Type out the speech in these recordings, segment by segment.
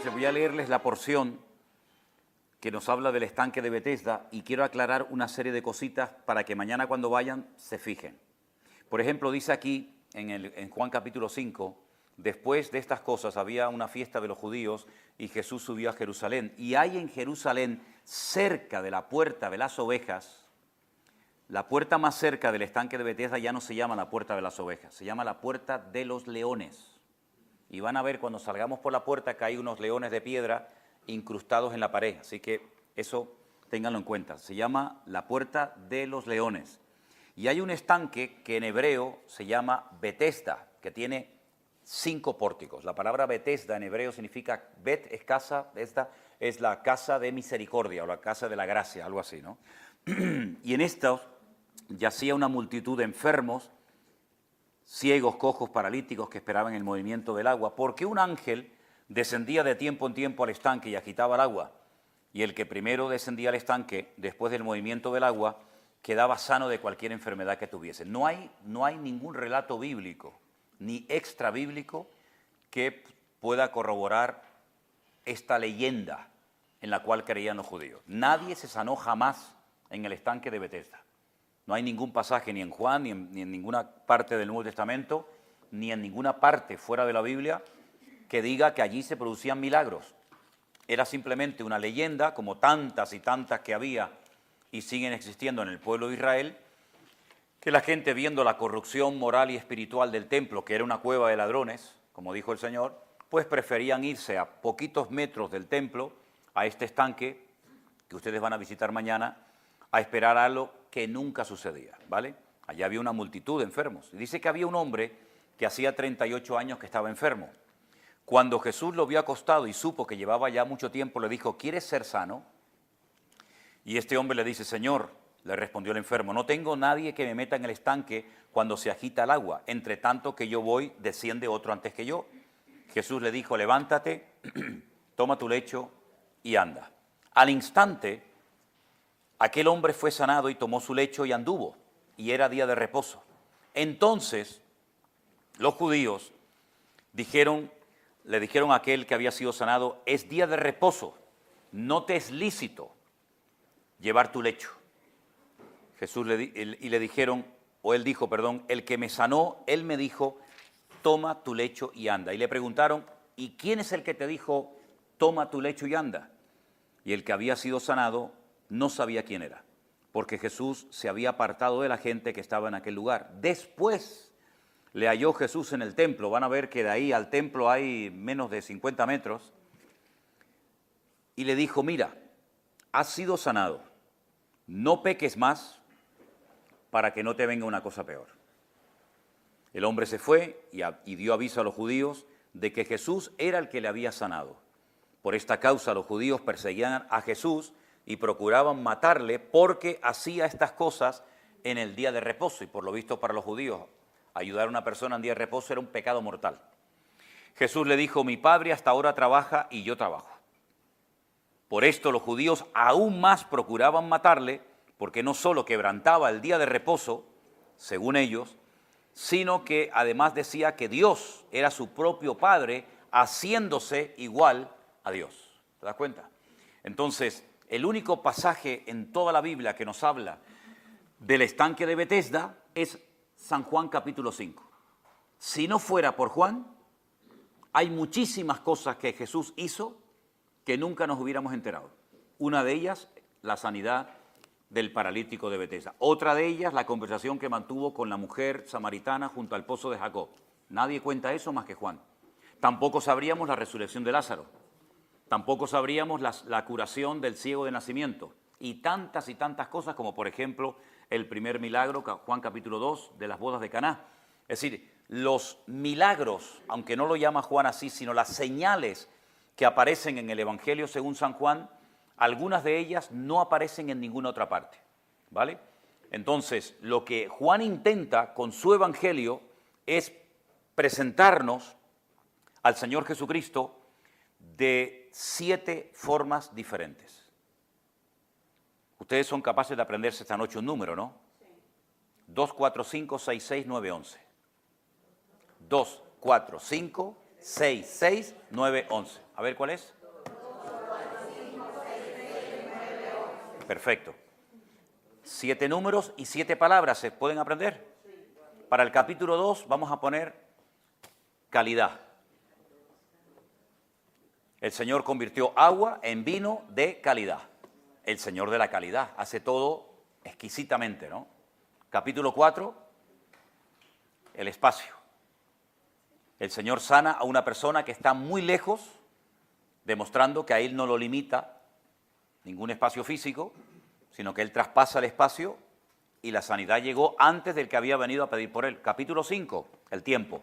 Entonces voy a leerles la porción que nos habla del estanque de Betesda y quiero aclarar una serie de cositas para que mañana cuando vayan se fijen. Por ejemplo, dice aquí en Juan capítulo 5, después de estas cosas había una fiesta de los judíos y Jesús subió a Jerusalén. Y hay en Jerusalén, cerca de la puerta de las ovejas, la puerta más cerca del estanque de Betesda ya no se llama la puerta de las ovejas, se llama la puerta de los leones. Y van a ver cuando salgamos por la puerta que hay unos leones de piedra incrustados en la pared. Así que eso ténganlo en cuenta. Se llama la puerta de los leones. Y hay un estanque que en hebreo se llama Betesda, que tiene 5 pórticos. La palabra Betesda en hebreo significa, Bet es casa, esta es la casa de misericordia o la casa de la gracia, algo así, ¿no? Y en estos yacía una multitud de enfermos, ciegos, cojos, paralíticos que esperaban el movimiento del agua, porque un ángel descendía de tiempo en tiempo al estanque y agitaba el agua, y el que primero descendía al estanque, después del movimiento del agua, quedaba sano de cualquier enfermedad que tuviese. No hay ningún relato bíblico, ni extra bíblico, que pueda corroborar esta leyenda en la cual creían los judíos. Nadie se sanó jamás en el estanque de Betesda. No hay ningún pasaje ni en Juan, ni en ninguna parte del Nuevo Testamento, ni en ninguna parte fuera de la Biblia que diga que allí se producían milagros. Era simplemente una leyenda, como tantas y tantas que había y siguen existiendo en el pueblo de Israel, que la gente, viendo la corrupción moral y espiritual del templo, que era una cueva de ladrones, como dijo el Señor, pues preferían irse a poquitos metros del templo, a este estanque, que ustedes van a visitar mañana, a esperar algo que nunca sucedía, ¿vale? Allá había una multitud de enfermos. Y dice que había un hombre que hacía 38 años que estaba enfermo. Cuando Jesús lo vio acostado y supo que llevaba ya mucho tiempo, le dijo, ¿quieres ser sano? Y este hombre le dice, Señor, le respondió el enfermo, no tengo nadie que me meta en el estanque cuando se agita el agua. Entre tanto que yo voy, desciende otro antes que yo. Jesús le dijo, levántate, toma tu lecho y anda. Al instante, aquel hombre fue sanado y tomó su lecho y anduvo, y era día de reposo. Entonces, los judíos le dijeron a aquel que había sido sanado, es día de reposo, no te es lícito llevar tu lecho. Le dijeron, o él dijo, perdón, el que me sanó, él me dijo, toma tu lecho y anda. Y le preguntaron, ¿y quién es el que te dijo, toma tu lecho y anda? Y el que había sido sanado no sabía quién era, porque Jesús se había apartado de la gente que estaba en aquel lugar. Después le halló Jesús en el templo. Van a ver que de ahí al templo hay menos de 50 metros. Y le dijo, mira, has sido sanado, no peques más para que no te venga una cosa peor. El hombre se fue y dio aviso a los judíos de que Jesús era el que le había sanado. Por esta causa los judíos perseguían a Jesús y procuraban matarle porque hacía estas cosas en el día de reposo. Y por lo visto para los judíos, ayudar a una persona en día de reposo era un pecado mortal. Jesús le dijo, mi Padre hasta ahora trabaja y yo trabajo. Por esto los judíos aún más procuraban matarle, porque no solo quebrantaba el día de reposo, según ellos, sino que además decía que Dios era su propio Padre, haciéndose igual a Dios. ¿Te das cuenta? Entonces, el único pasaje en toda la Biblia que nos habla del estanque de Betesda es San Juan capítulo 5. Si no fuera por Juan, hay muchísimas cosas que Jesús hizo que nunca nos hubiéramos enterado. Una de ellas, la sanidad del paralítico de Betesda. Otra de ellas, la conversación que mantuvo con la mujer samaritana junto al pozo de Jacob. Nadie cuenta eso más que Juan. Tampoco sabríamos la resurrección de Lázaro. Tampoco sabríamos la curación del ciego de nacimiento. Y tantas cosas como, por ejemplo, el primer milagro, Juan capítulo 2, de las bodas de Caná. Es decir, los milagros, aunque no lo llama Juan así, sino las señales que aparecen en el Evangelio según San Juan, algunas de ellas no aparecen en ninguna otra parte, ¿vale? Entonces, lo que Juan intenta con su Evangelio es presentarnos al Señor Jesucristo de 7 formas diferentes. Ustedes son capaces de aprenderse esta noche un número, ¿no? Sí. 2, 4, 5, 6, 6, 9, 11. 2, 4, 5, 6, 6, 9, 11. A ver, ¿cuál es? Perfecto. 7 números y 7 palabras, ¿se pueden aprender? Para el capítulo 2 vamos a poner calidad. El Señor convirtió agua en vino de calidad. El Señor de la calidad hace todo exquisitamente, ¿no? Capítulo 4, el espacio. El Señor sana a una persona que está muy lejos, demostrando que a Él no lo limita ningún espacio físico, sino que Él traspasa el espacio y la sanidad llegó antes del que había venido a pedir por Él. Capítulo 5, el tiempo.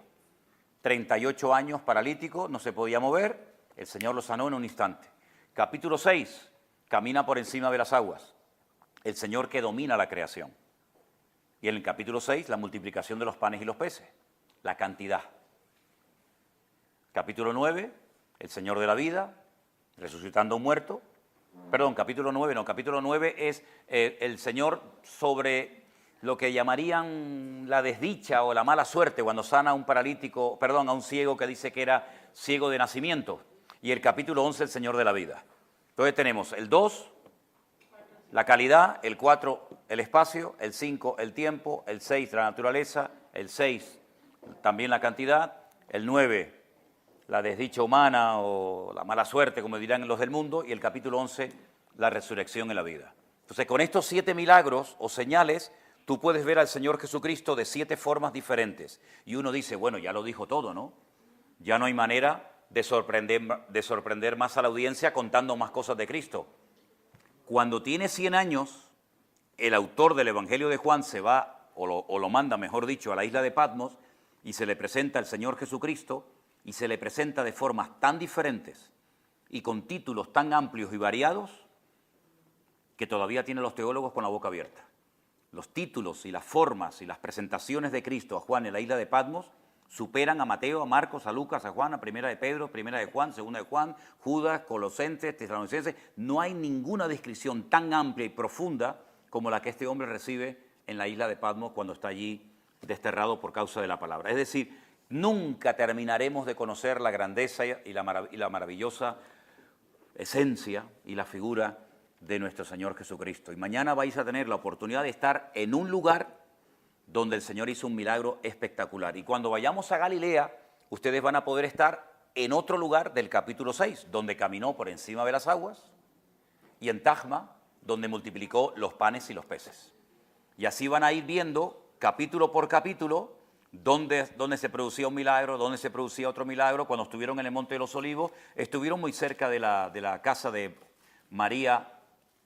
38 años paralítico, no se podía mover, el Señor lo sanó en un instante. Capítulo 6, camina por encima de las aguas. El Señor que domina la creación. Y en el capítulo 6, la multiplicación de los panes y los peces, la cantidad. Capítulo 9, el Señor de la vida, resucitando a un muerto. Perdón, capítulo 9 no, capítulo 9 es el Señor sobre lo que llamarían la desdicha o la mala suerte cuando sana a un paralítico, perdón, a un ciego que dice que era ciego de nacimiento. Y el capítulo 11, el Señor de la vida. Entonces tenemos el 2, la calidad, el 4, el espacio, el 5, el tiempo, el 6, la naturaleza, el 6, también la cantidad, el 9, la desdicha humana o la mala suerte, como dirán los del mundo, y el capítulo 11, la resurrección en la vida. Entonces, con estos 7 milagros o señales, tú puedes ver al Señor Jesucristo de 7 formas diferentes. Y uno dice, bueno, ya lo dijo todo, ¿no? Ya no hay manera de sorprender más a la audiencia contando más cosas de Cristo. Cuando tiene 100 años, el autor del Evangelio de Juan se va, o lo manda, mejor dicho, a la isla de Patmos, y se le presenta al Señor Jesucristo, y se le presenta de formas tan diferentes y con títulos tan amplios y variados que todavía tienen los teólogos con la boca abierta. Los títulos y las formas y las presentaciones de Cristo a Juan en la isla de Patmos superan a Mateo, a Marcos, a Lucas, a Juan, a Primera de Pedro, Primera de Juan, Segunda de Juan, Judas, Colosenses, Tesalonicenses. No hay ninguna descripción tan amplia y profunda como la que este hombre recibe en la isla de Patmos cuando está allí desterrado por causa de la palabra. Es decir, nunca terminaremos de conocer la grandeza y la maravillosa esencia y la figura de nuestro Señor Jesucristo. Y mañana vais a tener la oportunidad de estar en un lugar donde el Señor hizo un milagro espectacular. Y cuando vayamos a Galilea, ustedes van a poder estar en otro lugar del capítulo 6, donde caminó por encima de las aguas, y en Tajma, donde multiplicó los panes y los peces. Y así van a ir viendo, capítulo por capítulo, dónde se producía un milagro, dónde se producía otro milagro. Cuando estuvieron en el Monte de los Olivos, estuvieron muy cerca de la casa de María,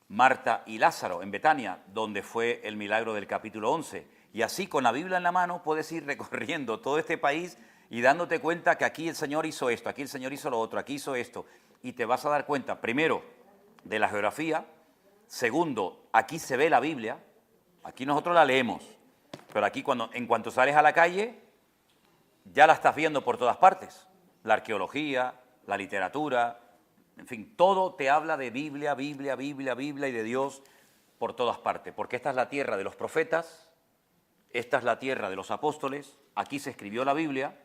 Marta y Lázaro, en Betania, donde fue el milagro del capítulo 11. Y así, con la Biblia en la mano, puedes ir recorriendo todo este país y dándote cuenta que aquí el Señor hizo esto, aquí el Señor hizo lo otro, aquí hizo esto. Y te vas a dar cuenta, primero, de la geografía. Segundo, aquí se ve la Biblia. Aquí nosotros la leemos. Pero aquí, en cuanto sales a la calle, ya la estás viendo por todas partes. La arqueología, la literatura, en fin, todo te habla de Biblia, Biblia, Biblia, Biblia y de Dios por todas partes. Porque esta es la tierra de los profetas, esta es la tierra de los apóstoles, aquí se escribió la Biblia,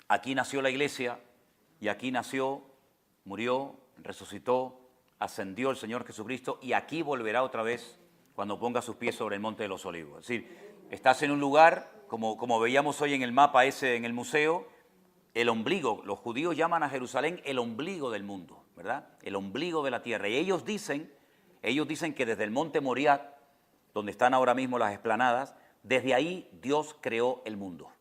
aquí nació la iglesia y aquí nació, murió, resucitó, ascendió el Señor Jesucristo y aquí volverá otra vez cuando ponga sus pies sobre el Monte de los Olivos. Es decir, estás en un lugar, como veíamos hoy en el mapa ese en el museo, el ombligo. Los judíos llaman a Jerusalén el ombligo del mundo, ¿verdad? El ombligo de la tierra. Y ellos dicen que desde el Monte Moriah, donde están ahora mismo las explanadas, desde ahí Dios creó el mundo.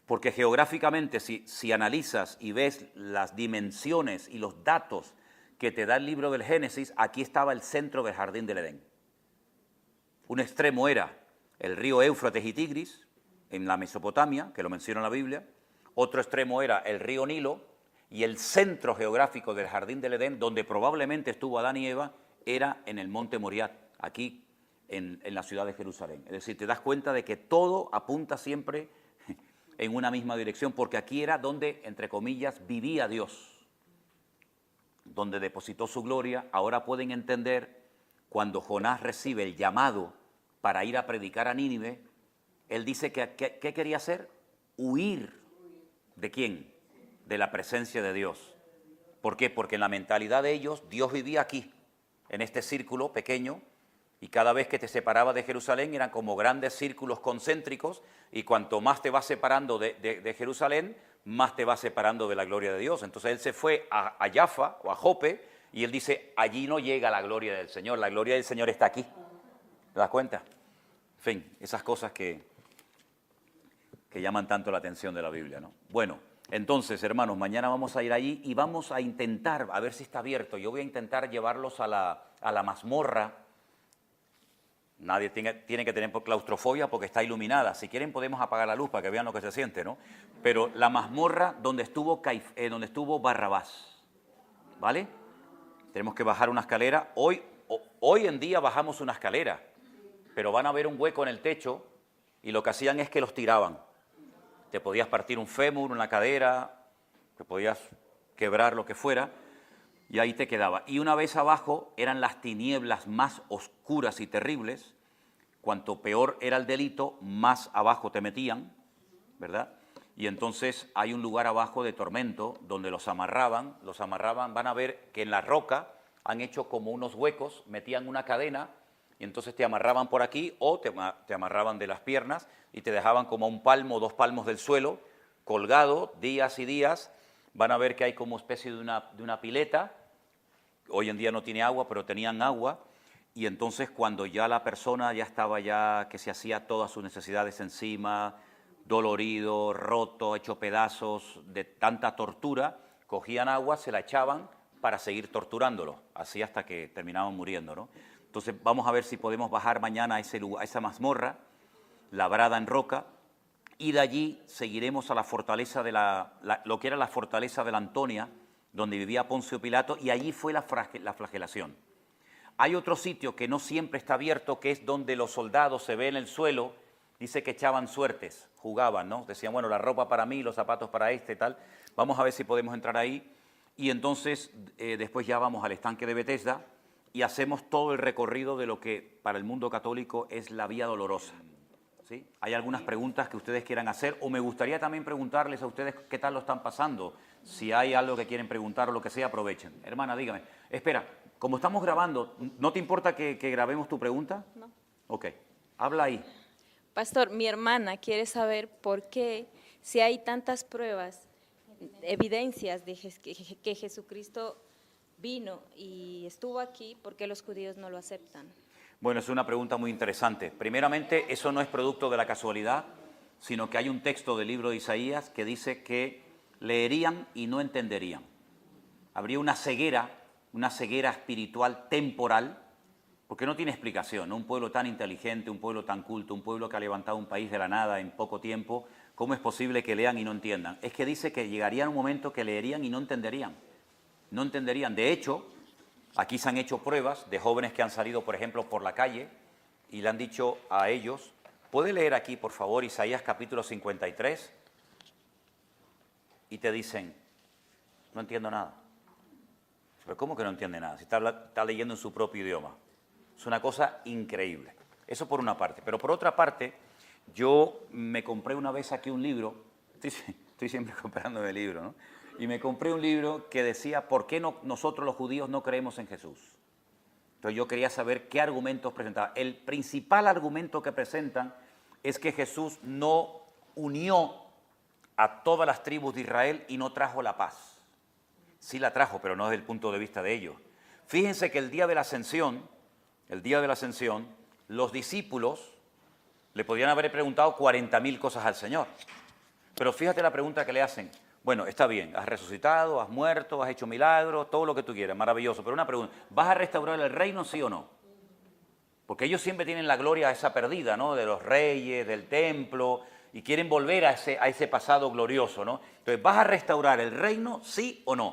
Porque geográficamente, si analizas y ves las dimensiones y los datos que te da el libro del Génesis, aquí estaba el centro del jardín del Edén. Un extremo era el río Éufrates y Tigris, en la Mesopotamia, que lo menciona la Biblia. Otro extremo era el río Nilo, y el centro geográfico del jardín del Edén, donde probablemente estuvo Adán y Eva, era en el monte Moriah, aquí en la ciudad de Jerusalén. Es decir, te das cuenta de que todo apunta siempre en una misma dirección, porque aquí era donde, entre comillas, vivía Dios, donde depositó su gloria. Ahora pueden entender cuando Jonás recibe el llamado para ir a predicar a Nínive, él dice que ¿qué quería hacer? Huir ¿De quién? De la presencia de Dios. ¿Por qué? Porque en la mentalidad de ellos, Dios vivía aquí, en este círculo pequeño, y cada vez que te separaba de Jerusalén eran como grandes círculos concéntricos, y cuanto más te vas separando de Jerusalén, más te vas separando de la gloria de Dios. Entonces él se fue a Jaffa o a Jope, y él dice, allí no llega la gloria del Señor, la gloria del Señor está aquí. ¿Te das cuenta? En fin, esas cosas que llaman tanto la atención de la Biblia, ¿no? Bueno, entonces, hermanos, mañana vamos a ir allí y vamos a intentar, a ver si está abierto. Yo voy a intentar llevarlos a la mazmorra. Nadie tiene que tener claustrofobia porque está iluminada. Si quieren podemos apagar la luz para que vean lo que se siente, ¿no? Pero la mazmorra donde estuvo Barrabás, ¿vale? Tenemos que bajar una escalera. Hoy en día bajamos una escalera, pero van a ver un hueco en el techo y lo que hacían es que los tiraban. Te podías partir un fémur, una cadera, te podías quebrar lo que fuera, y ahí te quedaba. Y una vez abajo eran las tinieblas más oscuras y terribles. Cuanto peor era el delito, más abajo te metían, ¿verdad? Y entonces hay un lugar abajo de tormento donde los amarraban, van a ver que en la roca han hecho como unos huecos, metían una cadena, y entonces te amarraban por aquí o te amarraban de las piernas y te dejaban como a 1 palmo, 2 palmos del suelo, colgado días y días. Van a ver que hay como especie de una pileta. Hoy en día no tiene agua, pero tenían agua. Y entonces cuando ya la persona ya estaba que se hacía todas sus necesidades encima, dolorido, roto, hecho pedazos de tanta tortura, cogían agua, se la echaban para seguir torturándolo, así hasta que terminaban muriendo, ¿no? Entonces vamos a ver si podemos bajar mañana a esa mazmorra, labrada en roca, y de allí seguiremos a la fortaleza lo que era la fortaleza de la Antonia, donde vivía Poncio Pilato, y allí fue la flagelación. Hay otro sitio que no siempre está abierto, que es donde los soldados se ven en el suelo, dice que echaban suertes, jugaban, ¿no? Decían, bueno, la ropa para mí, los zapatos para este y tal. Vamos a ver si podemos entrar ahí. Y entonces después ya vamos al estanque de Betesda y hacemos todo el recorrido de lo que para el mundo católico es la Vía Dolorosa. ¿Sí? ¿Hay algunas preguntas que ustedes quieran hacer? O me gustaría también preguntarles a ustedes qué tal lo están pasando. Si hay algo que quieren preguntar o lo que sea, aprovechen. Hermana, dígame. Espera, como estamos grabando, ¿no te importa que grabemos tu pregunta? No. Ok, habla ahí. Pastor, mi hermana quiere saber por qué, si hay tantas pruebas, evidencias de que Jesucristo vino y estuvo aquí, ¿por qué los judíos no lo aceptan? Bueno, es una pregunta muy interesante. Primeramente, eso no es producto de la casualidad, sino que hay un texto del libro de Isaías que dice que leerían y no entenderían. Habría una ceguera espiritual temporal, porque no tiene explicación, ¿no? Un pueblo tan inteligente, un pueblo tan culto, un pueblo que ha levantado un país de la nada en poco tiempo, ¿cómo es posible que lean y no entiendan? Es que dice que llegaría un momento que leerían y no entenderían. No entenderían. De hecho, aquí se han hecho pruebas de jóvenes que han salido, por ejemplo, por la calle y le han dicho a ellos, ¿puede leer aquí, por favor, Isaías capítulo 53? Y te dicen, no entiendo nada. ¿Pero cómo que no entiende nada? Si está leyendo en su propio idioma. Es una cosa increíble. Eso por una parte. Pero por otra parte, yo me compré una vez aquí un libro, estoy siempre comprándome libros, ¿no? Y me compré un libro que decía, ¿por qué nosotros los judíos no creemos en Jesús? Entonces yo quería saber qué argumentos presentaba. El principal argumento que presentan es que Jesús no unió a todas las tribus de Israel y no trajo la paz. Sí la trajo, pero no desde el punto de vista de ellos. Fíjense que el día de la ascensión, los discípulos le podrían haber preguntado 40.000 cosas al Señor. Pero fíjate la pregunta que le hacen. Bueno, está bien, has resucitado, has muerto, has hecho milagros, todo lo que tú quieras, maravilloso. Pero una pregunta, ¿vas a restaurar el reino, sí o no? Porque ellos siempre tienen la gloria esa perdida, ¿no? De los reyes, del templo, y quieren volver a ese pasado glorioso, ¿no? Entonces, ¿vas a restaurar el reino, sí o no?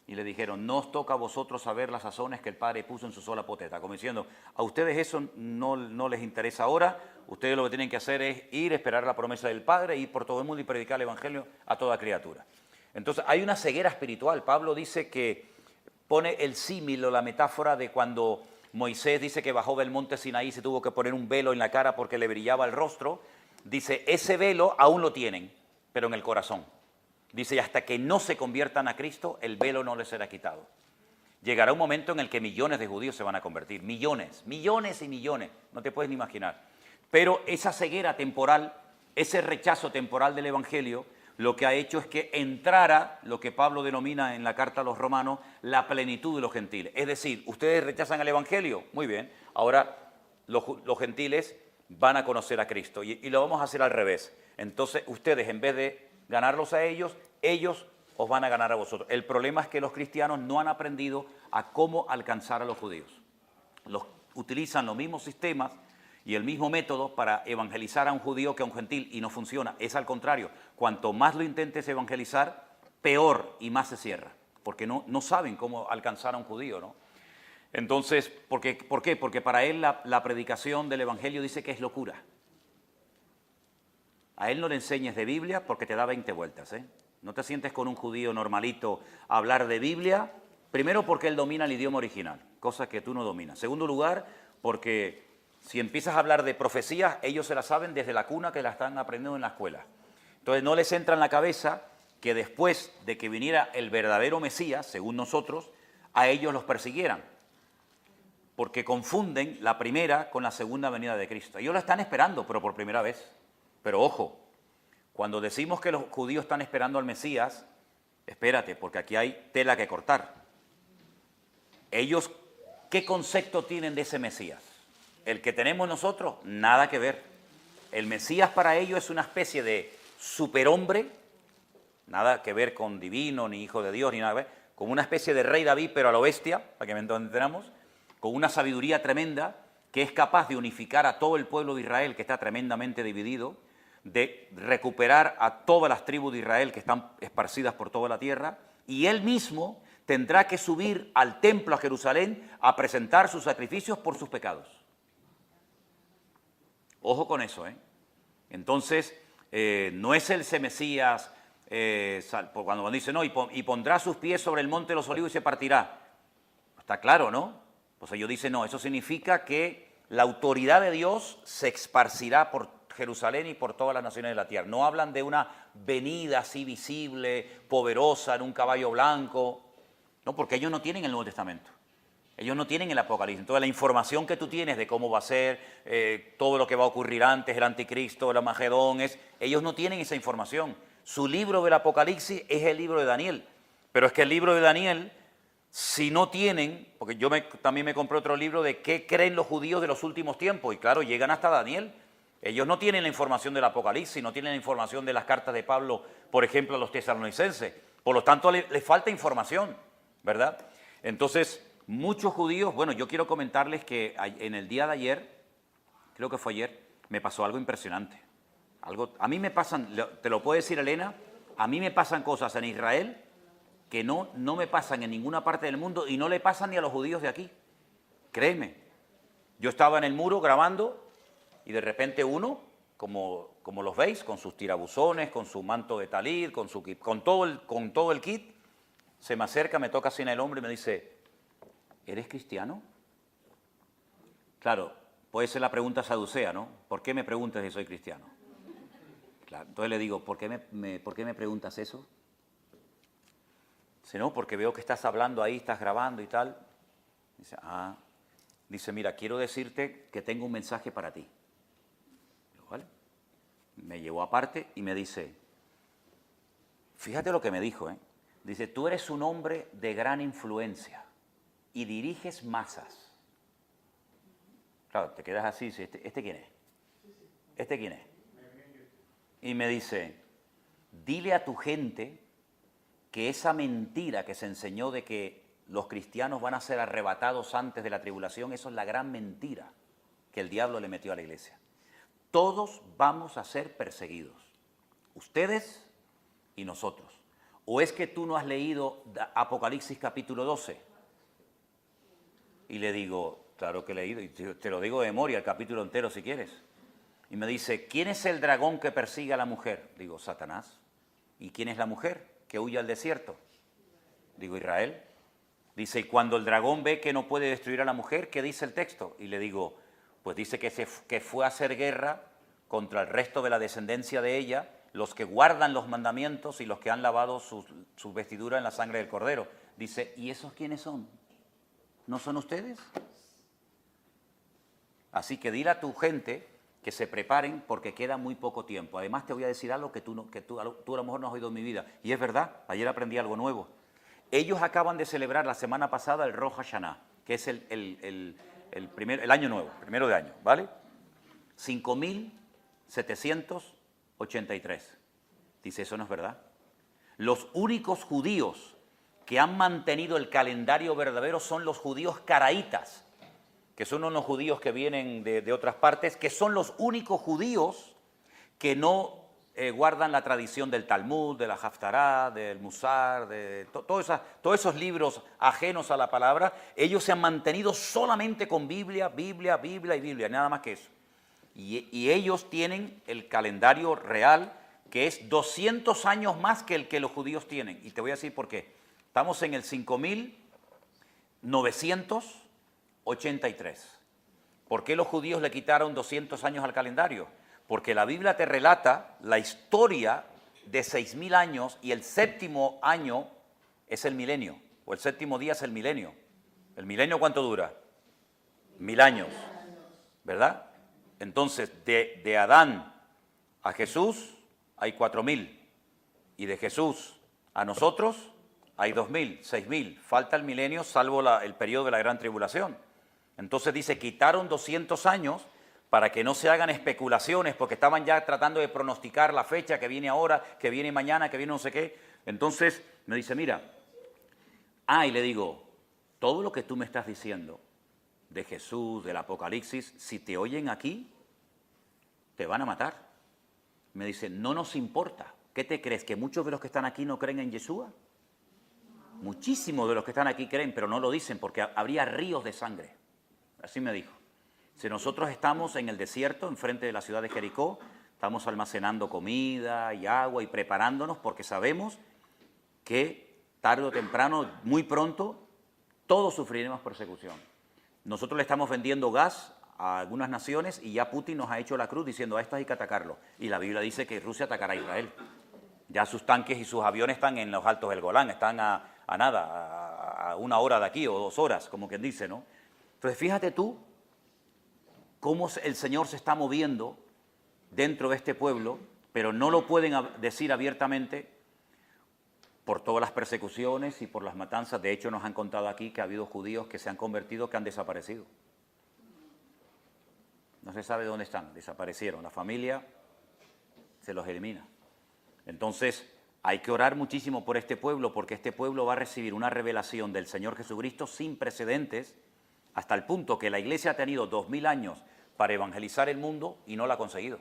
Y le dijeron, no os toca a vosotros saber las sazones que el Padre puso en su sola potestad. Como diciendo, a ustedes eso no les interesa ahora, ustedes lo que tienen que hacer es ir, esperar la promesa del Padre, ir por todo el mundo y predicar el Evangelio a toda criatura. Entonces hay una ceguera espiritual. Pablo dice que pone el símil o la metáfora de cuando Moisés dice que bajó del monte Sinaí y se tuvo que poner un velo en la cara porque le brillaba el rostro. Dice, ese velo aún lo tienen, pero en el corazón. Dice, y hasta que no se conviertan a Cristo, el velo no les será quitado. Llegará un momento en el que millones de judíos se van a convertir, millones, millones y millones, no te puedes ni imaginar. Pero esa ceguera temporal, ese rechazo temporal del Evangelio, lo que ha hecho es que entrara lo que Pablo denomina en la carta a los romanos la plenitud de los gentiles. Es decir, ustedes rechazan el Evangelio, muy bien, ahora los gentiles van a conocer a Cristo y lo vamos a hacer al revés. Entonces ustedes, en vez de ganarlos a ellos, ellos os van a ganar a vosotros. El problema es que los cristianos no han aprendido a cómo alcanzar a los judíos. Utilizan los mismos sistemas y el mismo método para evangelizar a un judío que a un gentil y no funciona. Es al contrario, cuanto más lo intentes evangelizar, peor y más se cierra, porque no saben cómo alcanzar a un judío, ¿no? Entonces, ¿por qué? Porque para él la predicación del evangelio dice que es locura. A él no le enseñes de Biblia porque te da 20 vueltas, ¿eh? No te sientes con un judío normalito a hablar de Biblia, primero porque él domina el idioma original, cosa que tú no dominas. Segundo lugar, porque si empiezas a hablar de profecías, ellos se las saben desde la cuna que la están aprendiendo en la escuela. Entonces no les entra en la cabeza que después de que viniera el verdadero Mesías, según nosotros, a ellos los persiguieran. Porque confunden la primera con la segunda venida de Cristo. Ellos lo están esperando, pero por primera vez. Pero ojo, cuando decimos que los judíos están esperando al Mesías, espérate, porque aquí hay tela que cortar. Ellos, ¿qué concepto tienen de ese Mesías? El que tenemos nosotros, nada que ver. El Mesías para ellos es una especie de superhombre, nada que ver con divino, ni hijo de Dios, ni nada que ver, como una especie de rey David, pero a lo bestia, para que me entendamos, con una sabiduría tremenda, que es capaz de unificar a todo el pueblo de Israel, que está tremendamente dividido, de recuperar a todas las tribus de Israel que están esparcidas por toda la tierra, y él mismo tendrá que subir al templo a Jerusalén a presentar sus sacrificios por sus pecados. Ojo con eso, ¿eh? Entonces, no es el Mesías, cuando dice, no, y pondrá sus pies sobre el monte de los olivos y se partirá. Está claro, ¿no? Pues ellos dicen, no, eso significa que la autoridad de Dios se esparcirá por Jerusalén y por todas las naciones de la tierra. No hablan de una venida así visible, poderosa, en un caballo blanco, no, porque ellos no tienen el Nuevo Testamento. Ellos no tienen el Apocalipsis. Entonces la información que tú tienes de cómo va a ser, todo lo que va a ocurrir antes, el anticristo, el Armagedón, ellos no tienen esa información. Su libro del Apocalipsis es el libro de Daniel. Pero es que el libro de Daniel, si no tienen, porque yo también me compré otro libro de qué creen los judíos de los últimos tiempos, y claro, llegan hasta Daniel. Ellos no tienen la información del Apocalipsis, no tienen la información de las cartas de Pablo, por ejemplo, a los tesalonicenses. Por lo tanto, les falta información, ¿verdad? Entonces, muchos judíos, bueno, yo quiero comentarles que en el día de ayer, creo que fue ayer, me pasó algo impresionante. A mí me pasan, te lo puede decir Elena, a mí me pasan cosas en Israel que no me pasan en ninguna parte del mundo y no le pasan ni a los judíos de aquí. Créeme. Yo estaba en el muro grabando y de repente uno, como los veis, con sus tirabuzones, con su manto de talid, con todo el kit, se me acerca, me toca así en el hombro y me dice, ¿eres cristiano? Claro, puede ser la pregunta saducea, ¿no? ¿Por qué me preguntas si soy cristiano? Claro, entonces le digo, ¿por qué me preguntas eso? Dice, no, porque veo que estás hablando ahí, estás grabando y tal. Dice, mira, quiero decirte que tengo un mensaje para ti. Digo, ¿vale? Me llevó aparte y me dice, fíjate lo que me dijo, ¿eh? Dice, tú eres un hombre de gran influencia y diriges masas. Claro, te quedas así, dice, ¿este quién es? ¿Este quién es? Y me dice, dile a tu gente que esa mentira que se enseñó de que los cristianos van a ser arrebatados antes de la tribulación, eso es la gran mentira que el diablo le metió a la iglesia. Todos vamos a ser perseguidos, ustedes y nosotros. ¿O es que tú no has leído Apocalipsis capítulo 12? Y le digo, claro que he leído, y te lo digo de memoria, el capítulo entero si quieres. Y me dice, ¿quién es el dragón que persigue a la mujer? Digo, Satanás. ¿Y quién es la mujer que huye al desierto? Digo, Israel. Dice, y cuando el dragón ve que no puede destruir a la mujer, ¿qué dice el texto? Y le digo, pues dice que fue a hacer guerra contra el resto de la descendencia de ella los que guardan los mandamientos y los que han lavado sus vestiduras en la sangre del Cordero. Dice, ¿y esos quiénes son? ¿No son ustedes? Así que dile a tu gente que se preparen porque queda muy poco tiempo. Además te voy a decir algo que tú a lo mejor no has oído en mi vida. Y es verdad, ayer aprendí algo nuevo. Ellos acaban de celebrar la semana pasada el Rosh Hashanah, que es el año nuevo, primero de año, ¿vale? 5.783. Dice, eso no es verdad. Los únicos judíos que han mantenido el calendario verdadero son los judíos caraítas, que son unos judíos que vienen de otras partes, que son los únicos judíos que no guardan la tradición del Talmud, de la Haftará, del Musar, de todos esos libros ajenos a la palabra. Ellos se han mantenido solamente con Biblia, Biblia, Biblia y Biblia, nada más que eso. Y ellos tienen el calendario real, que es 200 años más que el que los judíos tienen. Y te voy a decir por qué. Estamos en el 5.983. ¿Por qué los judíos le quitaron 200 años al calendario? Porque la Biblia te relata la historia de 6.000 años y el séptimo año es el milenio, o el séptimo día es el milenio. ¿El milenio cuánto dura? 1.000 años, ¿verdad? Entonces, de Adán a Jesús hay 4.000, y de Jesús a nosotros hay 2.000, 6.000. Falta el milenio, salvo el periodo de la gran tribulación. Entonces dice, quitaron 200 años para que no se hagan especulaciones, porque estaban ya tratando de pronosticar la fecha que viene ahora, que viene mañana, que viene no sé qué. Entonces me dice, mira, y le digo, todo lo que tú me estás diciendo de Jesús, del Apocalipsis, si te oyen aquí, te van a matar. Me dice, no nos importa. ¿Qué te crees? ¿Que muchos de los que están aquí no creen en Yeshua? Muchísimos de los que están aquí creen, pero no lo dicen porque habría ríos de sangre. Así me dijo. Si nosotros estamos en el desierto, enfrente de la ciudad de Jericó, estamos almacenando comida y agua y preparándonos porque sabemos que tarde o temprano, muy pronto, todos sufriremos persecución. Nosotros le estamos vendiendo gas a algunas naciones y ya Putin nos ha hecho la cruz diciendo a estos hay que atacarlo. Y la Biblia dice que Rusia atacará a Israel. Ya sus tanques y sus aviones están en los altos del Golán, están a 1 hora de aquí o 2 horas, como quien dice, ¿no? Entonces fíjate tú cómo el Señor se está moviendo dentro de este pueblo, pero no lo pueden decir abiertamente por todas las persecuciones y por las matanzas. De hecho, nos han contado aquí que ha habido judíos que se han convertido, que han desaparecido. No se sabe dónde están, desaparecieron. La familia se los elimina. Entonces, hay que orar muchísimo por este pueblo, porque este pueblo va a recibir una revelación del Señor Jesucristo sin precedentes, hasta el punto que la Iglesia ha tenido 2.000 años para evangelizar el mundo y no lo ha conseguido.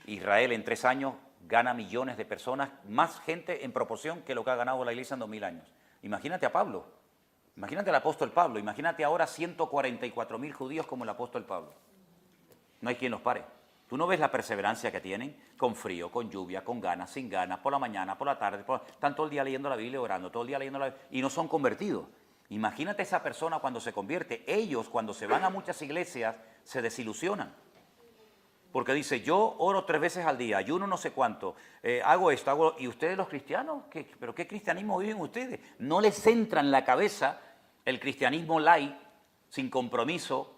Israel en 3 años gana millones de personas, más gente en proporción que lo que ha ganado la Iglesia en 2.000 años. Imagínate a Pablo, imagínate al apóstol Pablo, imagínate ahora 144.000 judíos como el apóstol Pablo. No hay quien los pare. ¿Tú no ves la perseverancia que tienen? Con frío, con lluvia, con ganas, sin ganas, por la mañana, por la tarde, están todo el día leyendo la Biblia, orando, todo el día leyendo la Biblia, y no son convertidos. Imagínate esa persona cuando se convierte. Ellos, cuando se van a muchas iglesias, se desilusionan. Porque dice, yo oro 3 veces al día, ayuno no sé cuánto, hago esto, hago... ¿Y ustedes los cristianos? ¿Pero qué cristianismo viven ustedes? No les entra en la cabeza el cristianismo light, sin compromiso,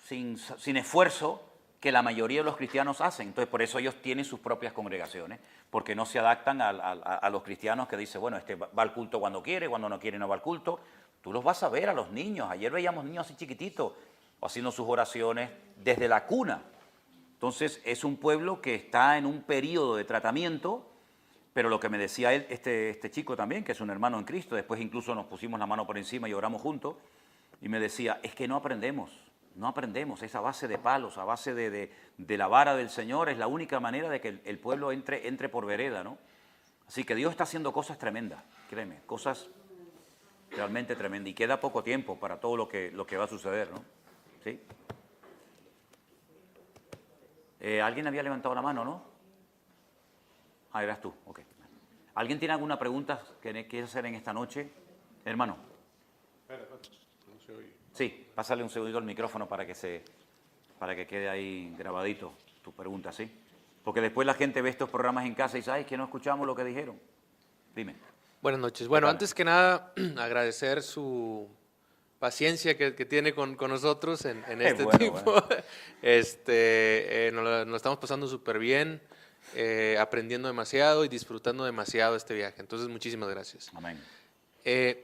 sin esfuerzo, que la mayoría de los cristianos hacen. Entonces, por eso ellos tienen sus propias congregaciones, porque no se adaptan a los cristianos que dicen, bueno, este va al culto cuando quiere, cuando no quiere no va al culto. Tú los vas a ver a los niños. Ayer veíamos niños así chiquititos, haciendo sus oraciones desde la cuna. Entonces, es un pueblo que está en un periodo de tratamiento, pero lo que me decía él, este chico también, que es un hermano en Cristo, después incluso nos pusimos la mano por encima y oramos juntos, y me decía, es que no aprendemos, esa base de palos, a base de la vara del Señor, es la única manera de que el pueblo entre por vereda, ¿no? Así que Dios está haciendo cosas tremendas, créeme, cosas realmente tremendas, y queda poco tiempo para todo lo que va a suceder, ¿no? ¿Sí? ¿Alguien había levantado la mano, no? Eras tú, ok. ¿Alguien tiene alguna pregunta que quiere hacer en esta noche? Hermano. No se oye. Sí, pásale un segundito al micrófono para que quede ahí grabadito tu pregunta, ¿sí? Porque después la gente ve estos programas en casa y dice, ay, es que no escuchamos lo que dijeron. Dime. Buenas noches. Bueno, antes que nada, agradecer su paciencia que tiene con nosotros en este bueno, tipo. Bueno. Nos estamos pasando súper bien, aprendiendo demasiado y disfrutando demasiado este viaje. Entonces, muchísimas gracias. Amén.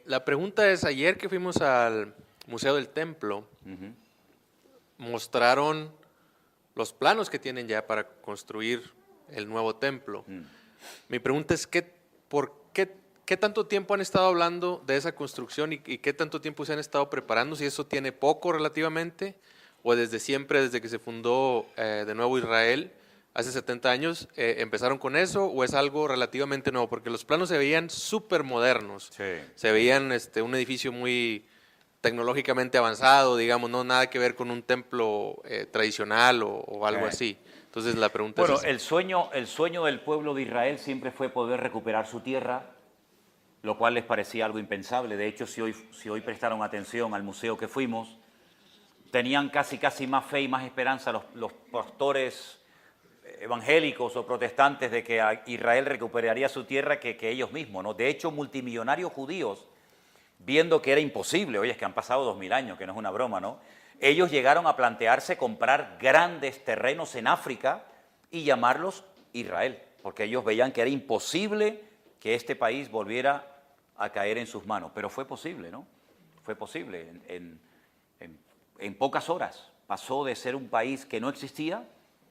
La pregunta es, ayer que fuimos al Museo del Templo, mostraron los planos que tienen ya para construir el nuevo templo. Mi pregunta es, ¿qué tanto tiempo han estado hablando de esa construcción y qué tanto tiempo se han estado preparando? Si eso tiene poco relativamente, o desde siempre, desde que se fundó de nuevo Israel, hace 70 años, empezaron con eso, o es algo relativamente nuevo, porque los planos se veían súper modernos. Sí. Se veían un edificio muy tecnológicamente avanzado, digamos, no nada que ver con un templo tradicional o algo así. Entonces la pregunta Bueno, es... el sueño del pueblo de Israel siempre fue poder recuperar su tierra, lo cual les parecía algo impensable. De hecho, si hoy prestaron atención al museo que fuimos, tenían casi más fe y más esperanza los pastores evangélicos o protestantes de que Israel recuperaría su tierra que ellos mismos, ¿no? De hecho, multimillonarios judíos, viendo que era imposible, oye, es que han pasado 2000 años, que no es una broma, ¿no? Ellos llegaron a plantearse comprar grandes terrenos en África y llamarlos Israel, porque ellos veían que era imposible que este país volviera a caer en sus manos, pero fue posible, ¿no? Fue posible. En pocas horas pasó de ser un país que no existía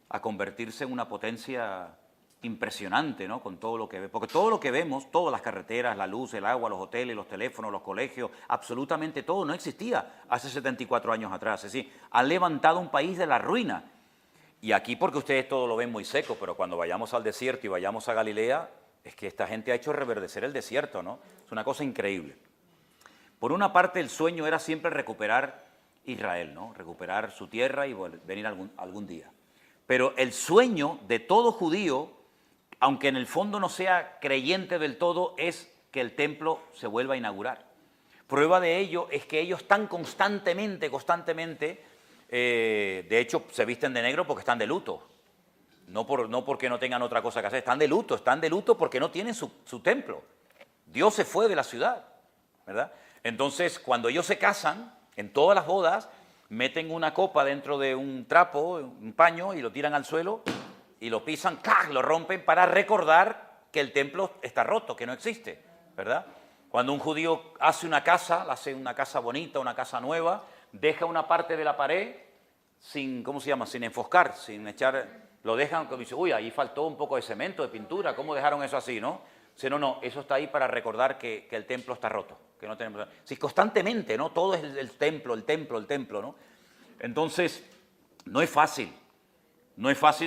a convertirse en una potencia impresionante, ¿no? Con todo lo que porque todo lo que vemos, todas las carreteras, la luz, el agua, los hoteles, los teléfonos, los colegios, absolutamente todo no existía hace 74 años atrás. Es decir, han levantado un país de la ruina. Y aquí porque ustedes todo lo ven muy seco, pero cuando vayamos al desierto y vayamos a Galilea, es que esta gente ha hecho reverdecer el desierto, ¿no? Es una cosa increíble. Por una parte, el sueño era siempre recuperar Israel, ¿no? Recuperar su tierra y venir algún día. Pero el sueño de todo judío, aunque en el fondo no sea creyente del todo, es que el templo se vuelva a inaugurar. Prueba de ello es que ellos están constantemente, de hecho se visten de negro porque están de luto. No porque no tengan otra cosa que hacer, están de luto porque no tienen su templo. Dios se fue de la ciudad, ¿verdad? Entonces, cuando ellos se casan, en todas las bodas, meten una copa dentro de un trapo, un paño, y lo tiran al suelo, y lo pisan, ¡cac!, lo rompen para recordar que el templo está roto, que no existe, ¿verdad? Cuando un judío hace una casa bonita, una casa nueva, deja una parte de la pared sin, ¿cómo se llama?, sin enfoscar, sin echar... Lo dejan, como dice, uy, ahí faltó un poco de cemento, de pintura, ¿cómo dejaron eso así, no? Dice, no, eso está ahí para recordar que el templo está roto, que no tenemos... Sí, constantemente, ¿no? Todo es el templo, ¿no? Entonces, no es fácil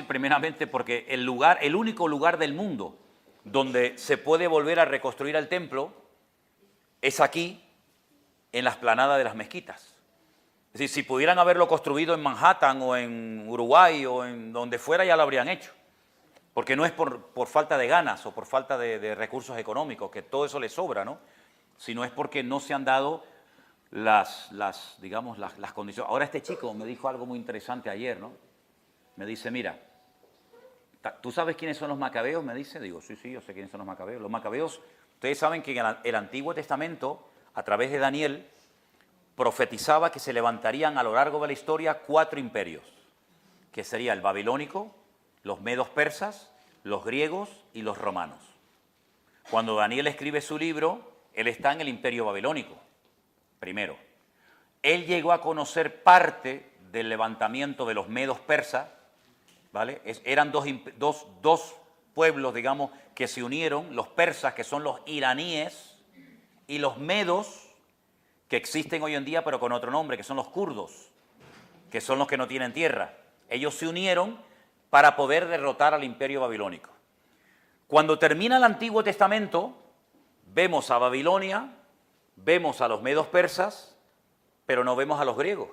primeramente porque el único lugar del mundo donde se puede volver a reconstruir el templo es aquí, en la explanada de las mezquitas. Es decir, si pudieran haberlo construido en Manhattan o en Uruguay o en donde fuera, ya lo habrían hecho. Porque no es por falta de ganas o por falta de recursos económicos, que todo eso les sobra, ¿no? Sino es porque no se han dado las condiciones. Ahora este chico me dijo algo muy interesante ayer, ¿no? Me dice, mira, ¿tú sabes quiénes son los macabeos? Me dice, digo, sí, yo sé quiénes son los macabeos. Los macabeos, ustedes saben que en el Antiguo Testamento, a través de Daniel, profetizaba que se levantarían a lo largo de la historia 4 imperios, que sería el babilónico, los medos persas, los griegos y los romanos. Cuando Daniel escribe su libro, él está en el imperio babilónico, primero. Él llegó a conocer parte del levantamiento de los medos persas, ¿vale? Eran dos pueblos, digamos, que se unieron, los persas, que son los iraníes, y los medos, que existen hoy en día pero con otro nombre, que son los kurdos, que son los que no tienen tierra. Ellos se unieron para poder derrotar al imperio babilónico. Cuando termina el Antiguo Testamento, vemos a Babilonia, vemos a los medos persas, pero no vemos a los griegos.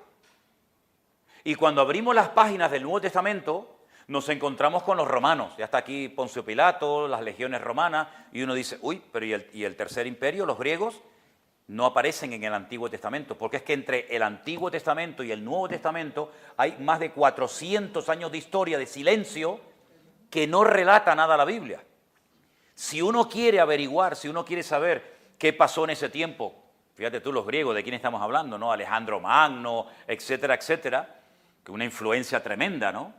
Y cuando abrimos las páginas del Nuevo Testamento, nos encontramos con los romanos. Ya está aquí Poncio Pilato, las legiones romanas, y uno dice, uy, pero ¿y el tercer imperio, los griegos? No aparecen en el Antiguo Testamento, porque es que entre el Antiguo Testamento y el Nuevo Testamento hay más de 400 años de historia, de silencio, que no relata nada la Biblia. Si uno quiere averiguar, si uno quiere saber qué pasó en ese tiempo, fíjate tú los griegos, de quién estamos hablando, ¿no? Alejandro Magno, etcétera, etcétera, que una influencia tremenda, ¿no?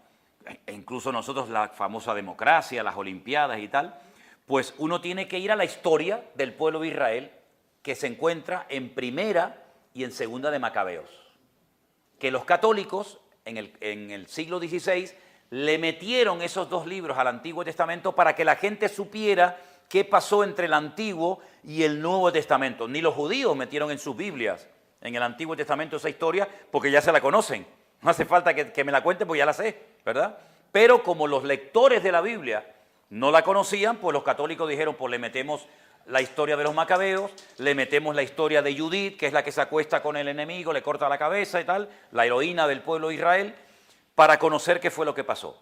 E incluso nosotros la famosa democracia, las olimpiadas y tal, pues uno tiene que ir a la historia del pueblo de Israel que se encuentra en Primera y en Segunda de Macabeos. Que los católicos en el siglo XVI le metieron esos dos libros al Antiguo Testamento para que la gente supiera qué pasó entre el Antiguo y el Nuevo Testamento. Ni los judíos metieron en sus Biblias, en el Antiguo Testamento, esa historia, porque ya se la conocen. No hace falta que me la cuenten, porque ya la sé, ¿verdad? Pero como los lectores de la Biblia no la conocían, pues los católicos dijeron, pues le metemos la historia de los macabeos, le metemos la historia de Judith, que es la que se acuesta con el enemigo, le corta la cabeza y tal, la heroína del pueblo de Israel, para conocer qué fue lo que pasó.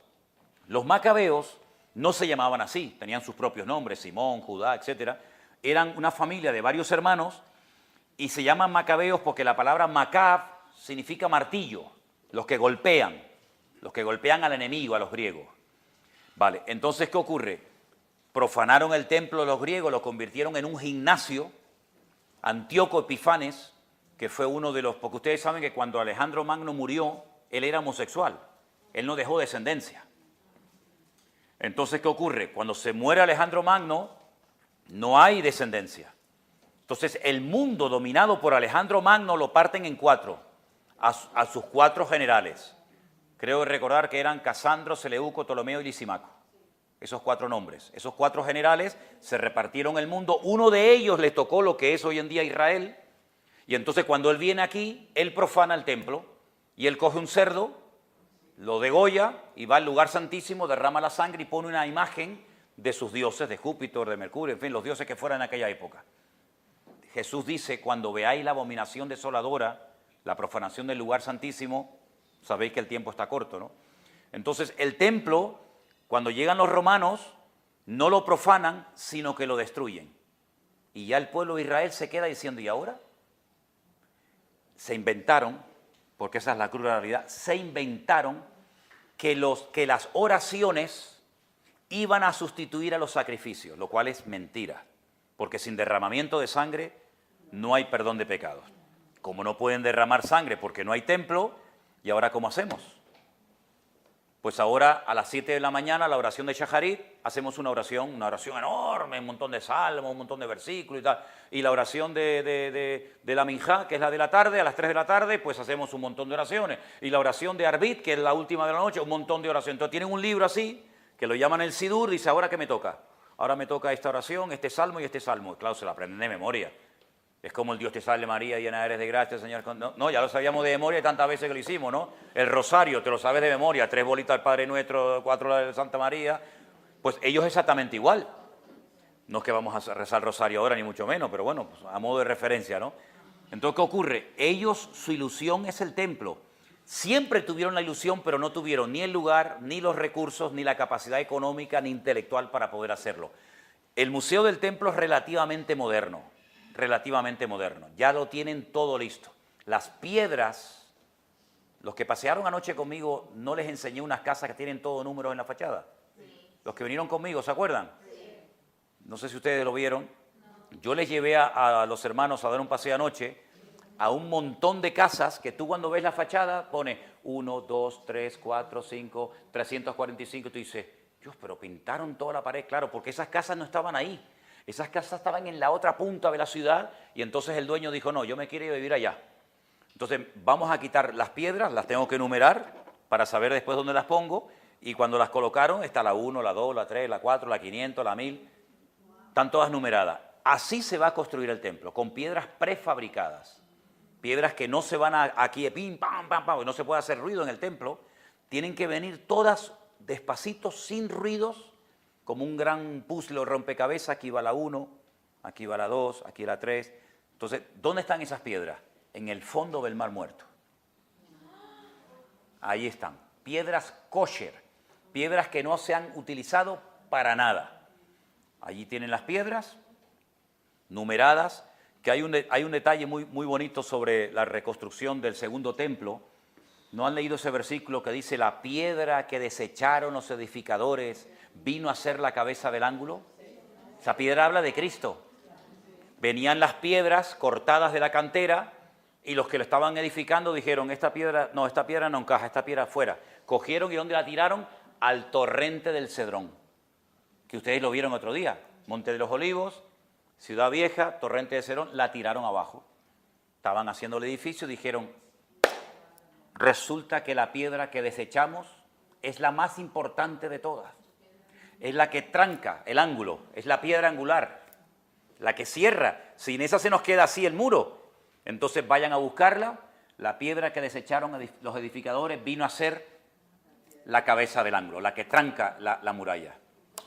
Los macabeos no se llamaban así, tenían sus propios nombres, Simón, Judá, etc. Eran una familia de varios hermanos y se llaman macabeos porque la palabra macab significa martillo, los que golpean al enemigo, a los griegos. Vale, entonces, ¿qué ocurre? Profanaron el templo de los griegos, lo convirtieron en un gimnasio. Antíoco Epifanes, que fue uno de los... Porque ustedes saben que cuando Alejandro Magno murió, él era homosexual. Él no dejó descendencia. Entonces, ¿qué ocurre? Cuando se muere Alejandro Magno, no hay descendencia. Entonces, el mundo dominado por Alejandro Magno lo parten en cuatro, a sus cuatro generales. Creo recordar que eran Casandro, Seleuco, Ptolomeo y Lisimaco. Esos cuatro nombres. Esos cuatro generales se repartieron el mundo. Uno de ellos le tocó lo que es hoy en día Israel. Y entonces cuando él viene aquí, él profana el templo. Y él coge un cerdo, lo degolla y va al lugar santísimo, derrama la sangre y pone una imagen de sus dioses, de Júpiter, de Mercurio, en fin, los dioses que fueran en aquella época. Jesús dice, cuando veáis la abominación desoladora, la profanación del lugar santísimo, sabéis que el tiempo está corto, ¿no? Entonces, el templo, cuando llegan los romanos, no lo profanan, sino que lo destruyen. Y ya el pueblo de Israel se queda diciendo, ¿y ahora? Se inventaron, porque esa es la cruda realidad, se inventaron que las oraciones iban a sustituir a los sacrificios, lo cual es mentira, porque sin derramamiento de sangre no hay perdón de pecados. Como no pueden derramar sangre porque no hay templo, ¿y ahora cómo hacemos? Pues ahora a las 7 de la mañana, la oración de Shacharit, hacemos una oración enorme, un montón de salmos, un montón de versículos y tal. Y la oración de la Minjá, que es la de la tarde, a las 3 de la tarde, pues hacemos un montón de oraciones. Y la oración de Arbit, que es la última de la noche, un montón de oraciones. Entonces tienen un libro así, que lo llaman el Sidur, dice, ¿ahora qué me toca? Ahora me toca esta oración, este salmo y este salmo. Y claro, se la aprenden de memoria. Es como el Dios te salve María, llena eres de gracia, Señor. No, ya lo sabíamos de memoria tantas veces que lo hicimos, ¿no? El rosario, te lo sabes de memoria, 3 bolitas del Padre Nuestro, 4 de Santa María. Pues ellos exactamente igual. No es que vamos a rezar el rosario ahora, ni mucho menos, pero bueno, pues a modo de referencia, ¿no? Entonces, ¿qué ocurre? Ellos, su ilusión es el templo. Siempre tuvieron la ilusión, pero no tuvieron ni el lugar, ni los recursos, ni la capacidad económica, ni intelectual para poder hacerlo. El Museo del Templo es relativamente moderno. Ya lo tienen todo listo. Las piedras, los que pasearon anoche conmigo, ¿no les enseñé unas casas que tienen todos números en la fachada? Sí. Los que vinieron conmigo, ¿se acuerdan? Sí. No sé si ustedes lo vieron. No. Yo les llevé a los hermanos a dar un paseo anoche a un montón de casas que tú cuando ves la fachada pone 1, 2, 3, 4, 5, 345, tú dices, Dios, pero pintaron toda la pared, claro, porque esas casas no estaban ahí. Esas casas estaban en la otra punta de la ciudad y entonces el dueño dijo, no, yo me quiero ir a vivir allá. Entonces vamos a quitar las piedras, las tengo que enumerar para saber después dónde las pongo y cuando las colocaron está la 1, la 2, la 3, la 4, la 500, la 1000, están todas numeradas. Así se va a construir el templo, con piedras prefabricadas, piedras que no se van aquí de pim, pam, pam, pam, no se puede hacer ruido en el templo, tienen que venir todas despacito, sin ruidos, como un gran puzzle o rompecabezas, aquí va la 1, aquí va la 2, aquí la 3. Entonces, ¿dónde están esas piedras? En el fondo del Mar Muerto. Ahí están. Piedras kosher, piedras que no se han utilizado para nada. Allí tienen las piedras numeradas, que hay un detalle muy bonito sobre la reconstrucción del segundo templo. ¿No han leído ese versículo que dice, la piedra que desecharon los edificadores vino a ser la cabeza del ángulo. Esa piedra habla de Cristo. Venían las piedras cortadas de la cantera y los que lo estaban edificando dijeron, esta piedra no encaja, esta piedra fuera. Cogieron y ¿dónde la tiraron? Al torrente del Cedrón, que ustedes lo vieron otro día. Monte de los Olivos, Ciudad Vieja, torrente de Cedrón, la tiraron abajo. Estaban haciendo el edificio y dijeron, resulta que la piedra que desechamos es la más importante de todas. Es la que tranca el ángulo, es la piedra angular, la que cierra. Sin esa se nos queda así el muro. Entonces vayan a buscarla. La piedra que desecharon los edificadores vino a ser la cabeza del ángulo, la que tranca la muralla.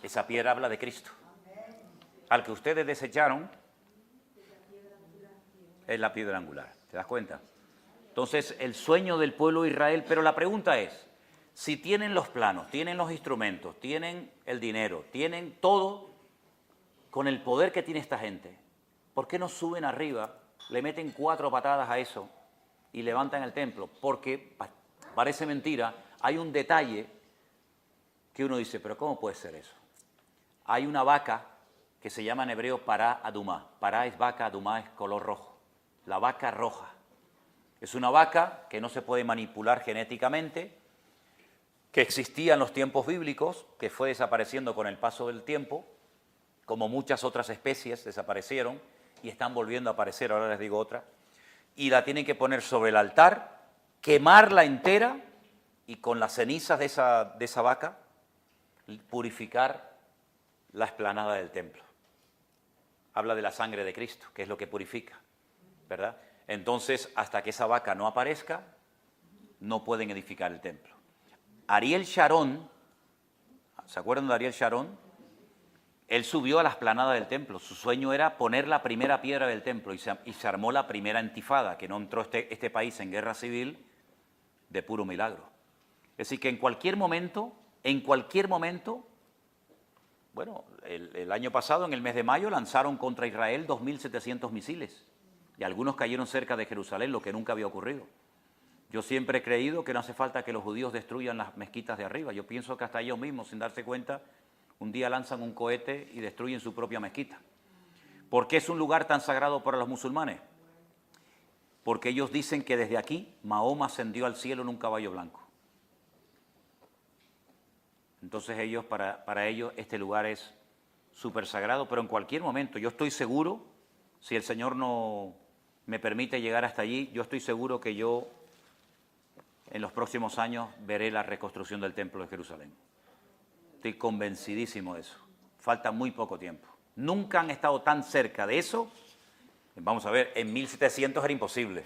Esa piedra habla de Cristo. Al que ustedes desecharon es la piedra angular. ¿Te das cuenta? Entonces, el sueño del pueblo de Israel, pero la pregunta es, si tienen los planos, tienen los instrumentos, tienen el dinero, tienen todo, con el poder que tiene esta gente, ¿por qué no suben arriba, le meten 4 patadas a eso y levantan el templo? Porque, parece mentira, hay un detalle que uno dice, pero ¿cómo puede ser eso? Hay una vaca que se llama en hebreo Pará Adumá. Pará es vaca, Adumá es color rojo. La vaca roja. Es una vaca que no se puede manipular genéticamente, que existía en los tiempos bíblicos, que fue desapareciendo con el paso del tiempo, como muchas otras especies desaparecieron y están volviendo a aparecer, ahora les digo otra, y la tienen que poner sobre el altar, quemarla entera y con las cenizas de esa vaca purificar la explanada del templo. Habla de la sangre de Cristo, que es lo que purifica, ¿verdad? Entonces, hasta que esa vaca no aparezca, no pueden edificar el templo. Ariel Sharon, ¿se acuerdan de Ariel Sharon? Él subió a la explanada del templo. Su sueño era poner la primera piedra del templo y se armó la primera intifada, que no entró este país en guerra civil de puro milagro. Es decir, que en cualquier momento, bueno, el año pasado, en el mes de mayo, lanzaron contra Israel 2.700 misiles y algunos cayeron cerca de Jerusalén, lo que nunca había ocurrido. Yo siempre he creído que no hace falta que los judíos destruyan las mezquitas de arriba. Yo pienso que hasta ellos mismos, sin darse cuenta, un día lanzan un cohete y destruyen su propia mezquita. ¿Por qué es un lugar tan sagrado para los musulmanes? Porque ellos dicen que desde aquí Mahoma ascendió al cielo en un caballo blanco. Entonces para ellos este lugar es súper sagrado, pero en cualquier momento, yo estoy seguro, si el Señor no me permite llegar hasta allí, yo estoy seguro que yo en los próximos años veré la reconstrucción del Templo de Jerusalén. Estoy convencidísimo de eso. Falta muy poco tiempo. Nunca han estado tan cerca de eso. Vamos a ver, en 1700 era imposible.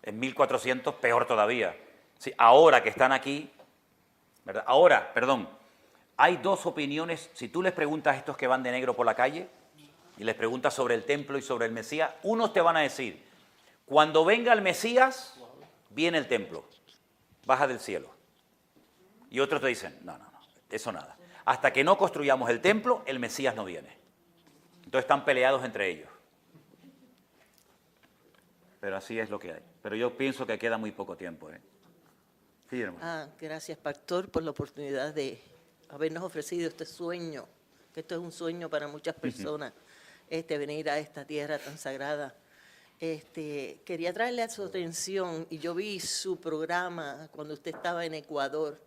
En 1400 peor todavía. Sí, ahora que están aquí, ¿verdad? Ahora, perdón, hay 2 opiniones. Si tú les preguntas a estos que van de negro por la calle y les preguntas sobre el templo y sobre el Mesías, unos te van a decir, cuando venga el Mesías, viene el templo, baja del cielo. Y otros te dicen, no, eso nada. Hasta que no construyamos el templo, el Mesías no viene. Entonces están peleados entre ellos. Pero así es lo que hay. Pero yo pienso que queda muy poco tiempo, ¿eh? Sí, hermano. Gracias, pastor, por la oportunidad de habernos ofrecido este sueño, que esto es un sueño para muchas personas, venir a esta tierra tan sagrada. Quería traerle a su atención, y yo vi su programa cuando usted estaba en Ecuador,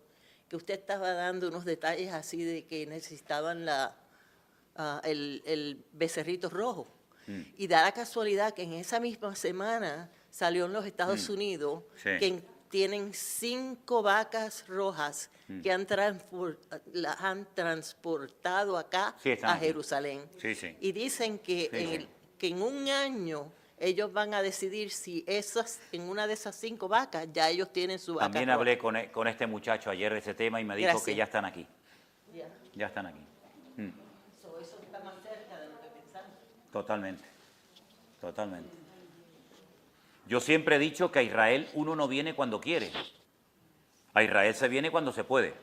que usted estaba dando unos detalles así de que necesitaban el becerrito rojo. Y da la casualidad que en esa misma semana salió en los Estados Unidos que tienen 5 vacas rojas que las han transportado acá a Jerusalén. Y dicen que en un año ellos van a decidir si en una de esas 5 vacas ya ellos tienen su vaca. También hablé con este muchacho ayer de ese tema y me dijo que ya están aquí. Ya están aquí. Eso está más cerca de lo que pensamos. Totalmente. Yo siempre he dicho que a Israel uno no viene cuando quiere. A Israel se viene cuando se puede.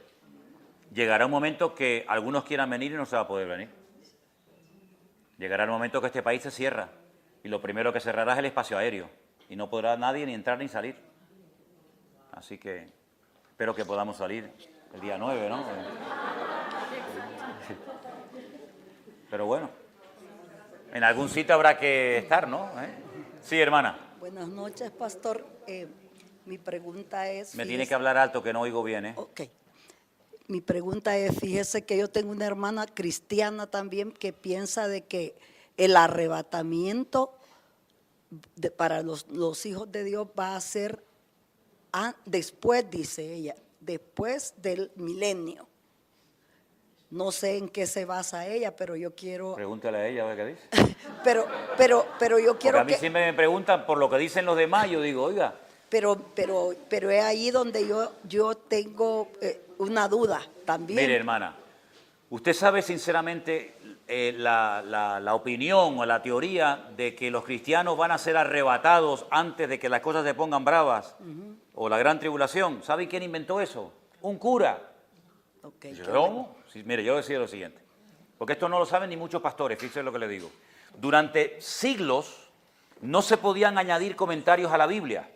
Llegará un momento que algunos quieran venir y no se va a poder venir. Llegará el momento que este país se cierra. Y lo primero que cerrará es el espacio aéreo. Y no podrá nadie ni entrar ni salir. Así que espero que podamos salir el día 9, ¿no? Pero bueno, en algún sitio habrá que estar, ¿no? Sí, hermana. Buenas noches, pastor. Mi pregunta es... Me tiene que hablar alto, que no oigo bien, ¿eh? Ok. Mi pregunta es, fíjese que yo tengo una hermana cristiana también que piensa de que el arrebatamiento para los hijos de Dios va a ser después, dice ella, después del milenio. No sé en qué se basa ella, pero yo quiero... Pregúntale a ella a ver qué dice. pero yo quiero Porque a mí siempre me preguntan por lo que dicen los demás, yo digo, oiga. Pero es ahí donde yo tengo una duda también. Mire, hermana, ¿usted sabe sinceramente la opinión o la teoría de que los cristianos van a ser arrebatados antes de que las cosas se pongan bravas? O la gran tribulación. ¿Sabe quién inventó eso? Un cura. Okay, ¿Cómo? Sí, mire, yo decía lo siguiente, porque esto no lo saben ni muchos pastores, fíjense lo que le digo. Durante siglos no se podían añadir comentarios a la Biblia.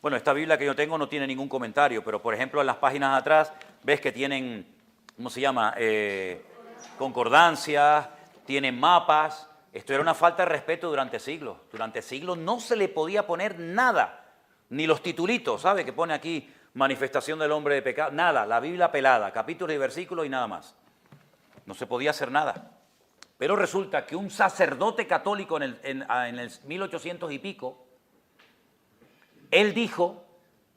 Bueno, esta Biblia que yo tengo no tiene ningún comentario, pero por ejemplo en las páginas atrás ves que tienen, ¿cómo se llama? Concordancias, tienen mapas. Esto era una falta de respeto durante siglos. Durante siglos no se le podía poner nada, ni los titulitos, ¿sabe? Que pone aquí manifestación del hombre de pecado, nada, la Biblia pelada, capítulos y versículos y nada más. No se podía hacer nada. Pero resulta que un sacerdote católico en el 1800 y pico, él dijo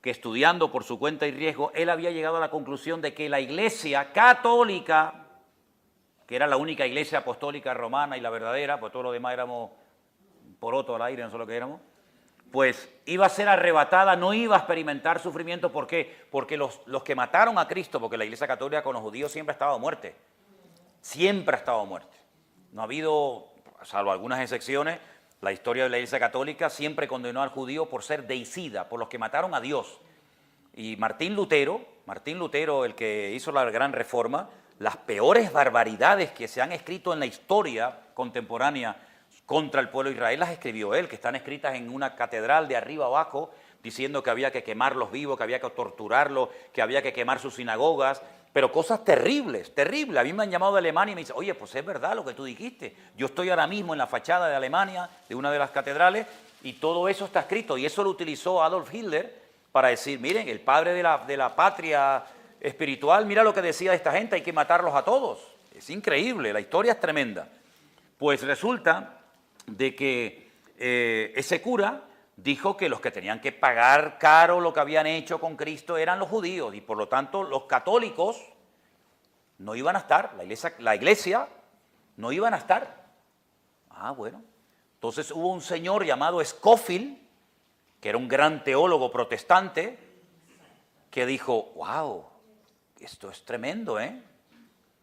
que estudiando por su cuenta y riesgo, él había llegado a la conclusión de que la Iglesia católica, que era la única iglesia apostólica romana y la verdadera, pues todos los demás éramos porotos al aire, no sé lo que éramos, pues iba a ser arrebatada, no iba a experimentar sufrimiento. ¿Por qué? Porque los que mataron a Cristo, porque la Iglesia Católica con los judíos siempre ha estado a muerte, siempre ha estado a muerte. No ha habido, salvo algunas excepciones, la historia de la Iglesia Católica siempre condenó al judío por ser deicida, por los que mataron a Dios. Y Martín Lutero, el que hizo la gran reforma, las peores barbaridades que se han escrito en la historia contemporánea contra el pueblo de Israel las escribió él, que están escritas en una catedral de arriba abajo, diciendo que había que quemarlos vivos, que había que torturarlos, que había que quemar sus sinagogas, pero cosas terribles, terribles. A mí me han llamado de Alemania y me dicen, oye, pues es verdad lo que tú dijiste. Yo estoy ahora mismo en la fachada de Alemania, de una de las catedrales, y todo eso está escrito. Y eso lo utilizó Adolf Hitler para decir, miren, el padre de la patria espiritual, mira lo que decía esta gente, hay que matarlos a todos. Es increíble, la historia es tremenda. Pues resulta de que ese cura dijo que los que tenían que pagar caro lo que habían hecho con Cristo eran los judíos, y por lo tanto los católicos no iban a estar, la iglesia no iban a estar. Ah, bueno. Entonces hubo un señor llamado Scofield, que era un gran teólogo protestante, que dijo, wow, esto es tremendo, ¿eh?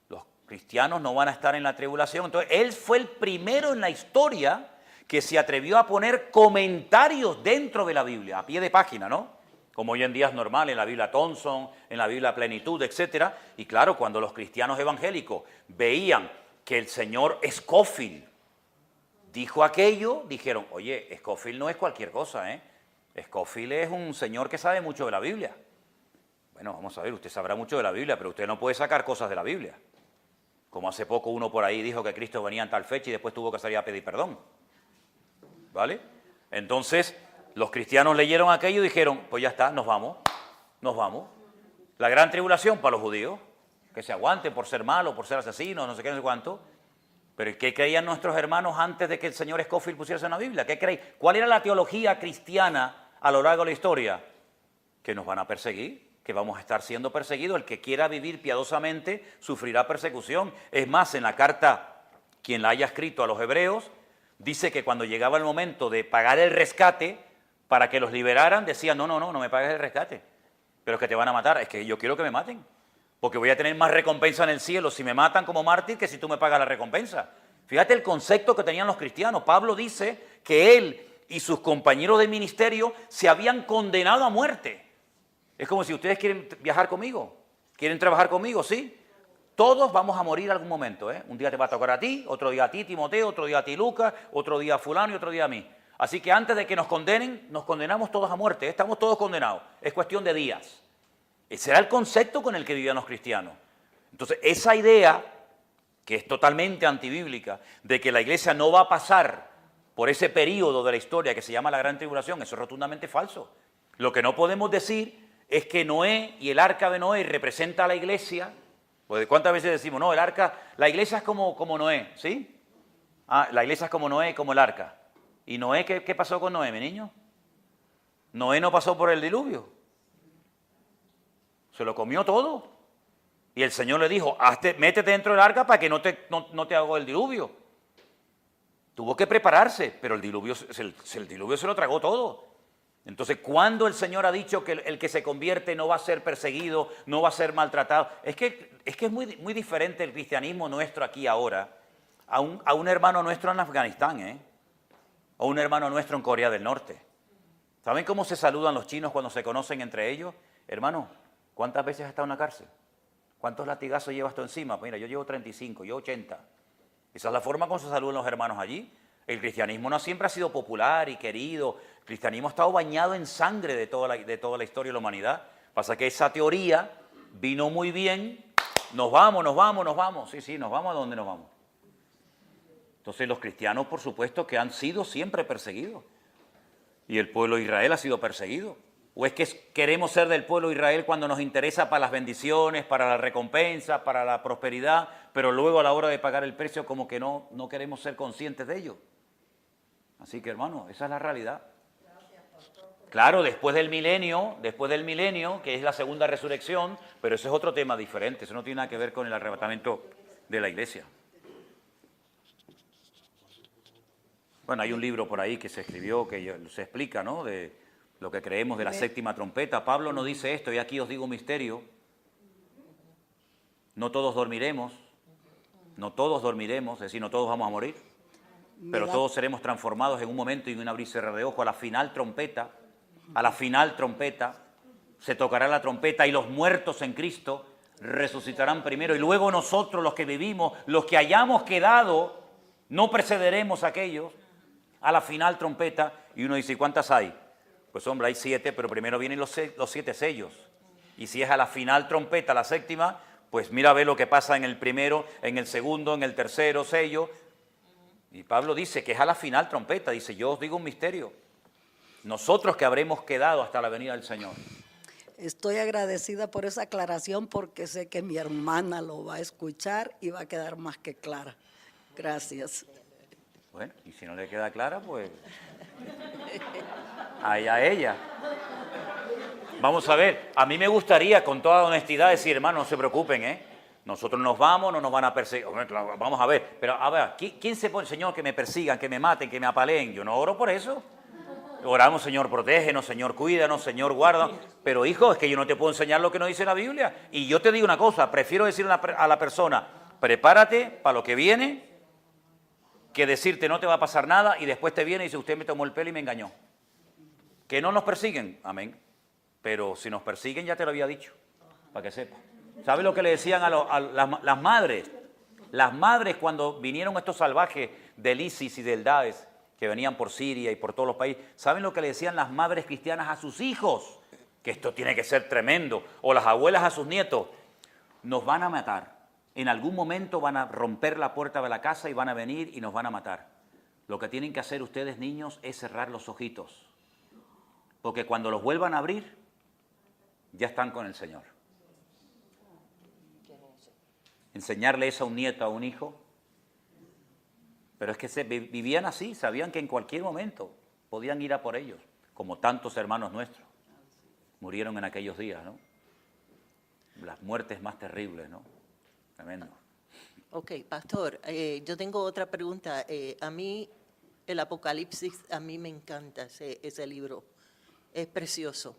Los cristianos no van a estar en la tribulación. Entonces, él fue el primero en la historia que se atrevió a poner comentarios dentro de la Biblia, a pie de página, ¿no? Como hoy en día es normal, en la Biblia Thompson, en la Biblia Plenitud, etc. Y claro, cuando los cristianos evangélicos veían que el señor Scofield dijo aquello, dijeron, oye, Scofield no es cualquier cosa, ¿eh? Scofield es un señor que sabe mucho de la Biblia. Bueno, vamos a ver, usted sabrá mucho de la Biblia, pero usted no puede sacar cosas de la Biblia. Como hace poco uno por ahí dijo que Cristo venía en tal fecha y después tuvo que salir a pedir perdón. ¿Vale? Entonces, los cristianos leyeron aquello y dijeron, pues ya está, nos vamos. La gran tribulación para los judíos, que se aguanten por ser malos, por ser asesinos, no sé qué, no sé cuánto. Pero ¿qué creían nuestros hermanos antes de que el señor Scofield pusiera en la Biblia? ¿Qué creían? ¿Cuál era la teología cristiana a lo largo de la historia? Que nos van a perseguir, que vamos a estar siendo perseguidos. El que quiera vivir piadosamente sufrirá persecución. Es más, en la carta, quien la haya escrito a los hebreos, dice que cuando llegaba el momento de pagar el rescate para que los liberaran, decían, no me pagues el rescate, pero es que te van a matar. Es que yo quiero que me maten, porque voy a tener más recompensa en el cielo si me matan como mártir que si tú me pagas la recompensa. Fíjate el concepto que tenían los cristianos. Pablo dice que él y sus compañeros de ministerio se habían condenado a muerte. Es como si ustedes quieren viajar conmigo, quieren trabajar conmigo, ¿sí? Todos vamos a morir en algún momento, ¿eh? Un día te va a tocar a ti, otro día a ti, Timoteo, otro día a ti, Lucas, otro día a fulano y otro día a mí. Así que antes de que nos condenen, nos condenamos todos a muerte, ¿eh? Estamos todos condenados, es cuestión de días. Ese era el concepto con el que vivían los cristianos. Entonces, esa idea que es totalmente antibíblica, de que la iglesia no va a pasar por ese periodo de la historia que se llama la Gran Tribulación, eso es rotundamente falso. Lo que no podemos decir es que Noé y el arca de Noé representa a la iglesia. Pues ¿cuántas veces decimos, no, la iglesia es como Noé, ¿sí? La iglesia es como Noé, como el arca. ¿Y Noé qué pasó con Noé, mi niño? Noé no pasó por el diluvio. Se lo comió todo. Y el Señor le dijo, métete dentro del arca para que no te haga el diluvio. Tuvo que prepararse, pero el diluvio se lo tragó todo. Entonces, ¿cuándo el Señor ha dicho que el que se convierte no va a ser perseguido, no va a ser maltratado? Es que es muy, muy diferente el cristianismo nuestro aquí ahora a un hermano nuestro en Afganistán, o un hermano nuestro en Corea del Norte. ¿Saben cómo se saludan los chinos cuando se conocen entre ellos? Hermano, ¿cuántas veces has estado en la cárcel? ¿Cuántos latigazos llevas tú encima? Mira, yo llevo 35, yo 80. Esa es la forma como se saludan los hermanos allí. El cristianismo no siempre ha sido popular y querido. El cristianismo ha estado bañado en sangre de toda la historia de la humanidad. Pasa que esa teoría vino muy bien. Nos vamos. Sí, nos vamos a donde nos vamos. Entonces los cristianos, por supuesto, que han sido siempre perseguidos. Y el pueblo de Israel ha sido perseguido. ¿O es que queremos ser del pueblo de Israel cuando nos interesa para las bendiciones, para la recompensa, para la prosperidad, pero luego a la hora de pagar el precio como que no queremos ser conscientes de ello? Así que, hermano, esa es la realidad. Claro, después del milenio, que es la segunda resurrección, pero eso es otro tema diferente, eso no tiene nada que ver con el arrebatamiento de la iglesia. Bueno, hay un libro por ahí que se escribió que se explica, ¿no?, de lo que creemos de la séptima trompeta. Pablo no dice esto, y aquí os digo un misterio. No todos dormiremos, es decir, no todos vamos a morir, pero todos seremos transformados en un momento y en un abrir y cerrar de ojos. A la final trompeta, se tocará la trompeta y los muertos en Cristo resucitarán primero, y luego nosotros, los que vivimos, los que hayamos quedado, no precederemos a aquellos a la final trompeta. Y uno dice, ¿cuántas hay? Pues hombre, hay 7, pero primero vienen los 7 sellos. Y si es a la final trompeta, la séptima, pues mira a ver lo que pasa en el primero, en el segundo, en el tercero sello. Y Pablo dice que es a la final trompeta. Dice, yo os digo un misterio. Nosotros que habremos quedado hasta la venida del Señor. Estoy agradecida por esa aclaración, porque sé que mi hermana lo va a escuchar y va a quedar más que clara. Gracias. Bueno, y si no le queda clara, pues allá ella. Vamos a ver, a mí me gustaría con toda honestidad decir, hermano, no se preocupen, nosotros nos vamos, no nos van a perseguir. Vamos a ver, pero a ver, ¿quién se pone, Señor, que me persigan, que me maten, que me apaleen? Yo no oro por eso. Oramos, Señor, protégenos, Señor, cuídanos, Señor, guárdanos. Pero, hijo, es que yo no te puedo enseñar lo que nos dice la Biblia. Y yo te digo una cosa, prefiero decirle a la persona, prepárate para lo que viene, que decirte no te va a pasar nada y después te viene y dice, usted me tomó el pelo y me engañó. Que no nos persiguen, amén. Pero si nos persiguen, ya te lo había dicho, para que sepas. ¿Sabes lo que le decían a las madres? Las madres, cuando vinieron estos salvajes del ISIS y del Daesh, que venían por Siria y por todos los países, ¿saben lo que le decían las madres cristianas a sus hijos? Que esto tiene que ser tremendo. O las abuelas a sus nietos. Nos van a matar. En algún momento van a romper la puerta de la casa y van a venir y nos van a matar. Lo que tienen que hacer ustedes, niños, es cerrar los ojitos. Porque cuando los vuelvan a abrir, ya están con el Señor. Enseñarle eso a un nieto, a un hijo. Pero es que vivían así, sabían que en cualquier momento podían ir a por ellos, como tantos hermanos nuestros murieron en aquellos días, ¿no? Las muertes más terribles, ¿no? Tremendo. Ok, pastor, yo tengo otra pregunta. A mí, el Apocalipsis, a mí me encanta ese libro. Es precioso.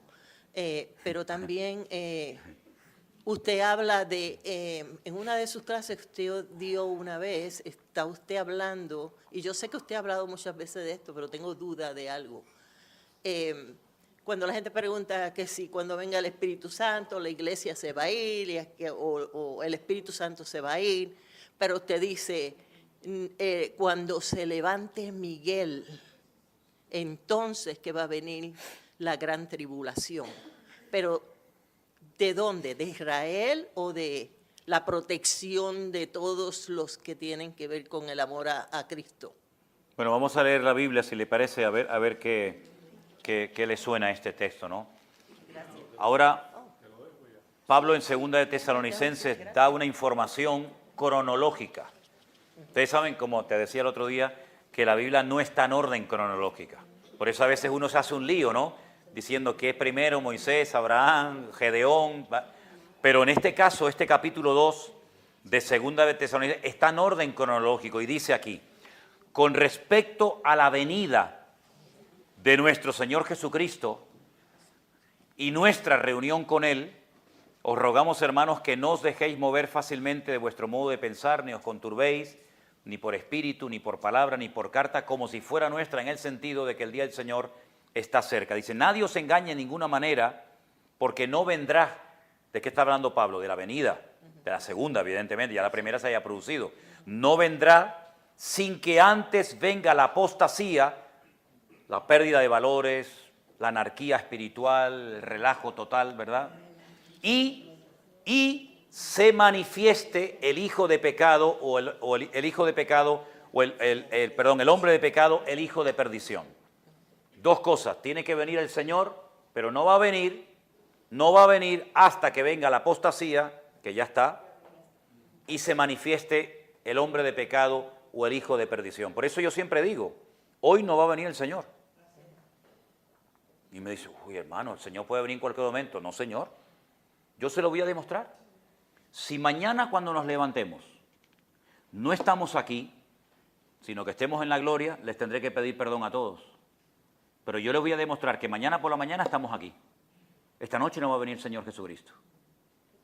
Pero también usted habla de, en una de sus clases que usted dio una vez, está usted hablando, y yo sé que usted ha hablado muchas veces de esto, pero tengo duda de algo. Cuando la gente pregunta que si cuando venga el Espíritu Santo la iglesia se va a ir o el Espíritu Santo se va a ir, pero usted dice, cuando se levante Miguel, entonces que va a venir la gran tribulación. Pero, ¿de dónde? ¿De Israel o de la protección de todos los que tienen que ver con el amor a Cristo. Bueno, vamos a leer la Biblia, si le parece, a ver qué le suena a este texto, ¿no? Ahora, Pablo en 2 de Tesalonicenses da una información cronológica. Ustedes saben, como te decía el otro día, que la Biblia no está en orden cronológica. Por eso a veces uno se hace un lío, ¿no? Diciendo que es primero Moisés, Abraham, Gedeón. Pero en este caso, este capítulo 2 de 2 de Tesalonicenses está en orden cronológico y dice aquí: con respecto a la venida de nuestro Señor Jesucristo y nuestra reunión con Él, os rogamos, hermanos, que no os dejéis mover fácilmente de vuestro modo de pensar, ni os conturbéis, ni por espíritu, ni por palabra, ni por carta, como si fuera nuestra, en el sentido de que el día del Señor está cerca. Dice, nadie os engañe en ninguna manera, porque no vendrá. ¿De qué está hablando Pablo? De la venida, de la segunda, evidentemente, ya la primera se haya producido. No vendrá sin que antes venga la apostasía, la pérdida de valores, la anarquía espiritual, el relajo total, ¿verdad? Y se manifieste el hijo de pecado el hijo de pecado, el hombre de pecado, el hijo de perdición. Dos cosas, tiene que venir el Señor, pero no va a venir hasta que venga la apostasía, que ya está, y se manifieste el hombre de pecado o el hijo de perdición. Por eso yo siempre digo, hoy no va a venir el Señor. Y me dice, uy, hermano, el Señor puede venir en cualquier momento. No, Señor, yo se lo voy a demostrar. Si mañana cuando nos levantemos no estamos aquí, sino que estemos en la gloria, les tendré que pedir perdón a todos. Pero yo les voy a demostrar que mañana por la mañana estamos aquí. Esta noche no va a venir el Señor Jesucristo.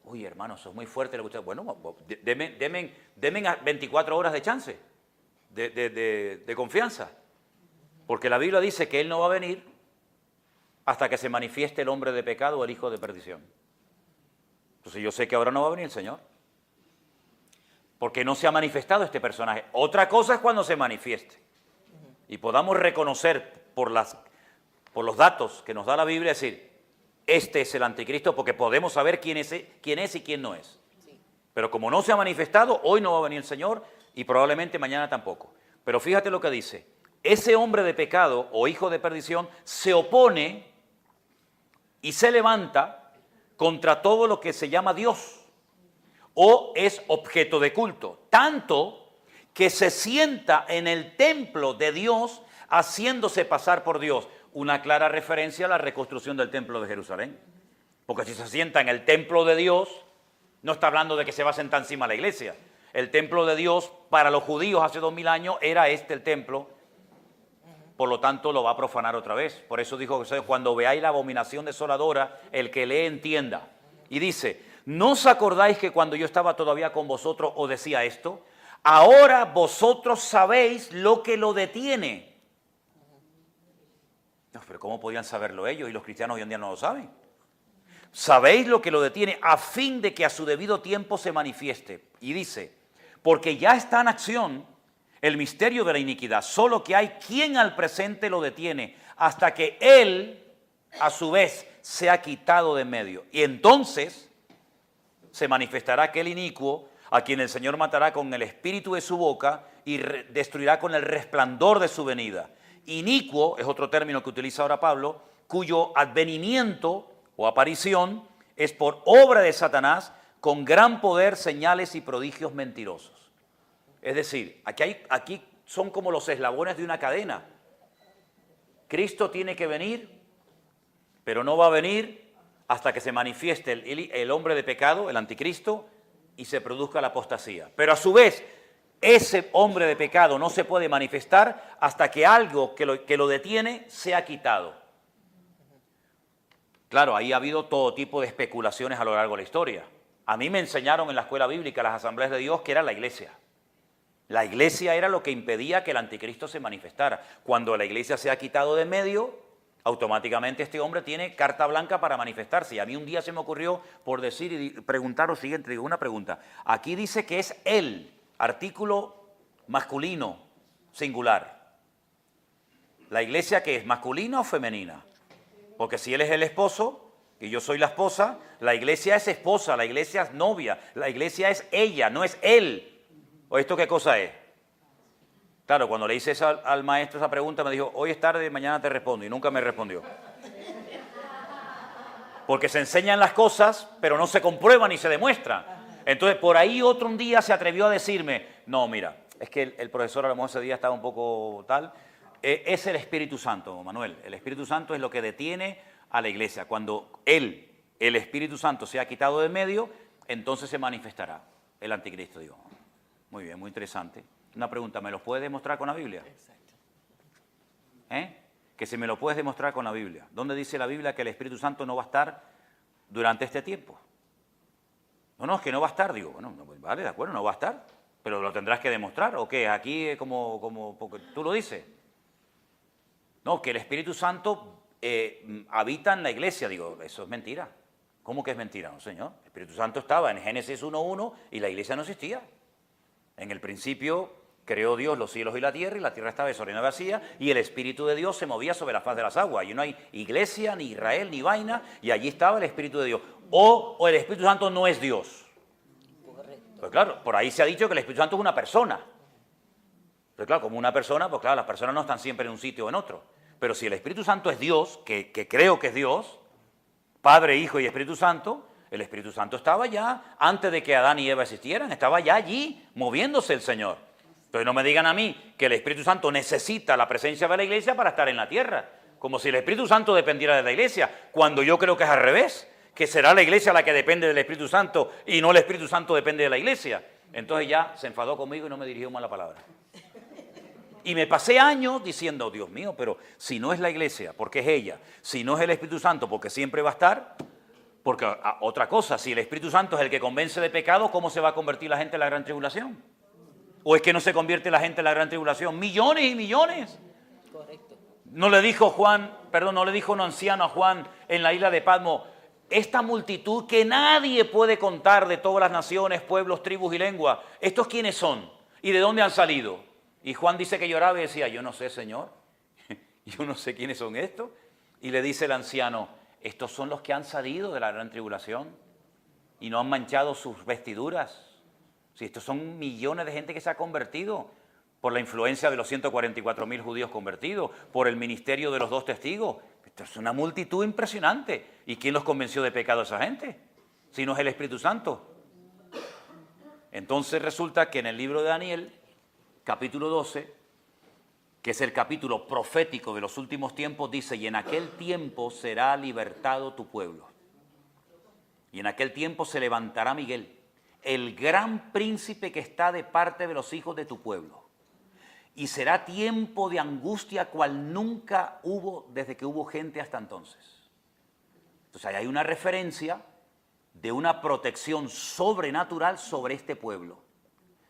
Uy, hermano, eso es muy fuerte lo que usted... Bueno, denme 24 horas de chance, de confianza. Porque la Biblia dice que Él no va a venir hasta que se manifieste el hombre de pecado o el hijo de perdición. Entonces yo sé que ahora no va a venir el Señor. Porque no se ha manifestado este personaje. Otra cosa es cuando se manifieste. Y podamos reconocer por los datos que nos da la Biblia, decir, este es el anticristo, porque podemos saber quién es y quién no es. Sí. Pero como no se ha manifestado, hoy no va a venir el Señor y probablemente mañana tampoco. Pero fíjate lo que dice. Ese hombre de pecado o hijo de perdición se opone y se levanta contra todo lo que se llama Dios o es objeto de culto. Tanto que se sienta en el templo de Dios haciéndose pasar por Dios. Una clara referencia a la reconstrucción del templo de Jerusalén. Porque si se sienta en el templo de Dios, no está hablando de que se va a sentar encima de la iglesia. El templo de Dios para los judíos hace 2000 años era el templo. Por lo tanto, lo va a profanar otra vez. Por eso dijo que cuando veáis la abominación desoladora, el que lee entienda. Y dice, ¿no os acordáis que cuando yo estaba todavía con vosotros os decía esto? Ahora vosotros sabéis lo que lo detiene. No, pero ¿cómo podían saberlo ellos? Y los cristianos hoy en día no lo saben. Sabéis lo que lo detiene a fin de que a su debido tiempo se manifieste. Y dice, porque ya está en acción el misterio de la iniquidad, solo que hay quien al presente lo detiene hasta que él, a su vez, sea quitado de en medio. Y entonces se manifestará aquel inicuo a quien el Señor matará con el espíritu de su boca y destruirá con el resplandor de su venida. Inicuo es otro término que utiliza ahora Pablo, cuyo advenimiento o aparición es por obra de Satanás con gran poder, señales y prodigios mentirosos. Es decir, aquí son como los eslabones de una cadena. Cristo tiene que venir, pero no va a venir hasta que se manifieste el hombre de pecado, el anticristo, y se produzca la apostasía. Pero a su vez, ese hombre de pecado no se puede manifestar hasta que algo que lo detiene sea quitado. Claro, ahí ha habido todo tipo de especulaciones a lo largo de la historia. A mí me enseñaron en la escuela bíblica, las asambleas de Dios, que era la iglesia. La iglesia era lo que impedía que el anticristo se manifestara. Cuando la iglesia se ha quitado de en medio, automáticamente este hombre tiene carta blanca para manifestarse. Y a mí un día se me ocurrió por decir y preguntar lo siguiente, digo, una pregunta. Aquí dice que es él, artículo masculino, singular. ¿La iglesia qué es, masculina o femenina? Porque si él es el esposo, y yo soy la esposa, la iglesia es esposa, la iglesia es novia, la iglesia es ella, no es él. ¿O esto qué cosa es? Claro, cuando le hice al maestro esa pregunta, me dijo, hoy es tarde, mañana te respondo, y nunca me respondió. Porque se enseñan las cosas, pero no se comprueban ni se demuestran. Entonces, por ahí otro un día se atrevió a decirme, no, mira, es que el profesor a lo mejor ese día estaba un poco tal, es el Espíritu Santo, Manuel. El Espíritu Santo es lo que detiene a la iglesia. Cuando el Espíritu Santo se ha quitado de medio, entonces se manifestará el anticristo. Digo, muy bien, muy interesante. Una pregunta, ¿me lo puedes demostrar con la Biblia? Exacto. Que si me lo puedes demostrar con la Biblia. ¿Dónde dice la Biblia que el Espíritu Santo no va a estar durante este tiempo? No, es que no va a estar. Digo, bueno, no, vale, de acuerdo, no va a estar. Pero lo tendrás que demostrar, ¿o qué? Aquí es como porque tú lo dices. No, que el Espíritu Santo habita en la iglesia. Digo, eso es mentira. ¿Cómo que es mentira? No, señor. El Espíritu Santo estaba en Génesis 1:1 y la iglesia no existía. En el principio creó Dios los cielos y la tierra estaba desordenada y vacía, y el Espíritu de Dios se movía sobre la faz de las aguas. Y no hay iglesia, ni Israel, ni vaina, y allí estaba el Espíritu de Dios. O el Espíritu Santo no es Dios. Correcto. Pues claro, por ahí se ha dicho que el Espíritu Santo es una persona. Pero claro, como una persona, pues claro, las personas no están siempre en un sitio o en otro. Pero si el Espíritu Santo es Dios, que creo que es Dios, Padre, Hijo y Espíritu Santo, el Espíritu Santo estaba ya, antes de que Adán y Eva existieran, estaba ya allí, moviéndose el Señor. Entonces no me digan a mí que el Espíritu Santo necesita la presencia de la iglesia para estar en la tierra, como si el Espíritu Santo dependiera de la iglesia, cuando yo creo que es al revés, que será la iglesia la que depende del Espíritu Santo y no el Espíritu Santo depende de la iglesia. Entonces ya se enfadó conmigo y no me dirigió más la palabra. Y me pasé años diciendo, Dios mío, pero si no es la iglesia, porque es ella, si no es el Espíritu Santo, porque siempre va a estar, porque otra cosa, si el Espíritu Santo es el que convence de pecado, ¿cómo se va a convertir la gente en la gran tribulación? ¿O es que no se convierte la gente en la gran tribulación? Millones y millones. Correcto. No le dijo un anciano a Juan en la isla de Patmos, esta multitud que nadie puede contar de todas las naciones, pueblos, tribus y lenguas, ¿estos quiénes son? ¿Y de dónde han salido? Y Juan dice que lloraba y decía, yo no sé, Señor, yo no sé quiénes son estos. Y le dice el anciano, estos son los que han salido de la gran tribulación y no han manchado sus vestiduras. Si estos son millones de gente que se ha convertido por la influencia de los 144.000 judíos convertidos, por el ministerio de los 2 testigos. Esto es una multitud impresionante. ¿Y quién los convenció de pecado a esa gente? Si no es el Espíritu Santo. Entonces resulta que en el libro de Daniel, capítulo 12, que es el capítulo profético de los últimos tiempos, dice, y en aquel tiempo será libertado tu pueblo. Y en aquel tiempo se levantará Miguel, el gran príncipe que está de parte de los hijos de tu pueblo. Y será tiempo de angustia cual nunca hubo desde que hubo gente hasta entonces. Entonces ahí hay una referencia de una protección sobrenatural sobre este pueblo.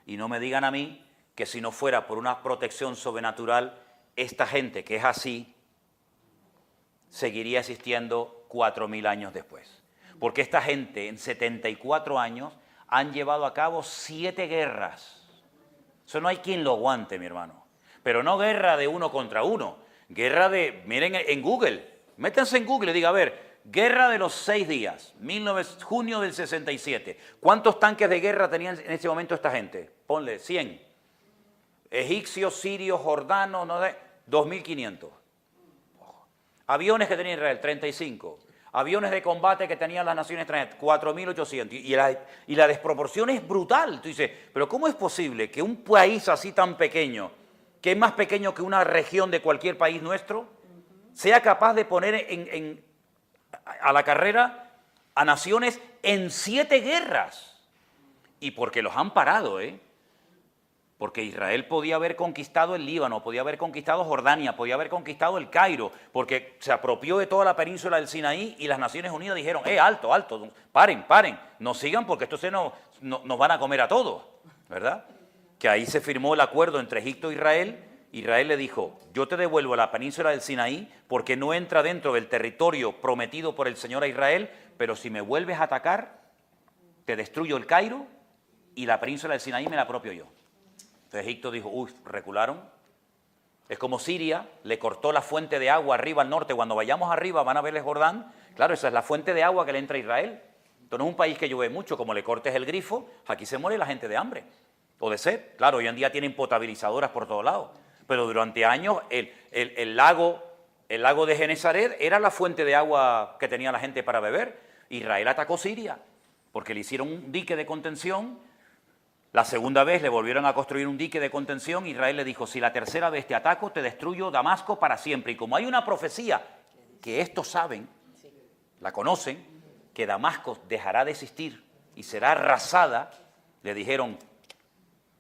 Y no me digan a mí que si no fuera por una protección sobrenatural, esta gente que es así, seguiría existiendo 4.000 años después. Porque esta gente en 74 años han llevado a cabo 7 guerras. Eso no hay quien lo aguante, mi hermano. Pero no guerra de uno contra uno. Guerra de, miren en Google, métanse en Google y diga, a ver, guerra de los 6 días, junio del 67. ¿Cuántos tanques de guerra tenían en ese momento esta gente? Ponle 100. Egipcios, sirios, jordanos, no sé, 2.500. Aviones que tenía Israel, 35. Aviones de combate que tenían las naciones extranjeras, 4.800. Y la desproporción es brutal. Tú dices, pero ¿cómo es posible que un país así tan pequeño, que es más pequeño que una región de cualquier país nuestro, sea capaz de poner a la carrera a naciones en 7 guerras? Y porque los han parado, Porque Israel podía haber conquistado el Líbano, podía haber conquistado Jordania, podía haber conquistado el Cairo, porque se apropió de toda la península del Sinaí y las Naciones Unidas dijeron, alto, paren, no sigan porque estos nos van a comer a todos, ¿verdad? Que ahí se firmó el acuerdo entre Egipto e Israel. Israel le dijo, yo te devuelvo la península del Sinaí porque no entra dentro del territorio prometido por el Señor a Israel, pero si me vuelves a atacar, te destruyo el Cairo y la península del Sinaí me la apropio yo. Entonces Egipto dijo, recularon. Es como Siria le cortó la fuente de agua arriba al norte. Cuando vayamos arriba van a ver el Jordán. Claro, esa es la fuente de agua que le entra a Israel. Esto no es un país que llueve mucho. Como le cortes el grifo, aquí se muere la gente de hambre o de sed. Claro, hoy en día tienen potabilizadoras por todos lados. Pero durante años el lago de Genesaret era la fuente de agua que tenía la gente para beber. Israel atacó Siria porque le hicieron un dique de contención. La segunda vez le volvieron a construir un dique de contención. Israel le dijo, si la tercera vez te ataco, te destruyo Damasco para siempre. Y como hay una profecía que estos saben, la conocen, que Damasco dejará de existir y será arrasada, le dijeron,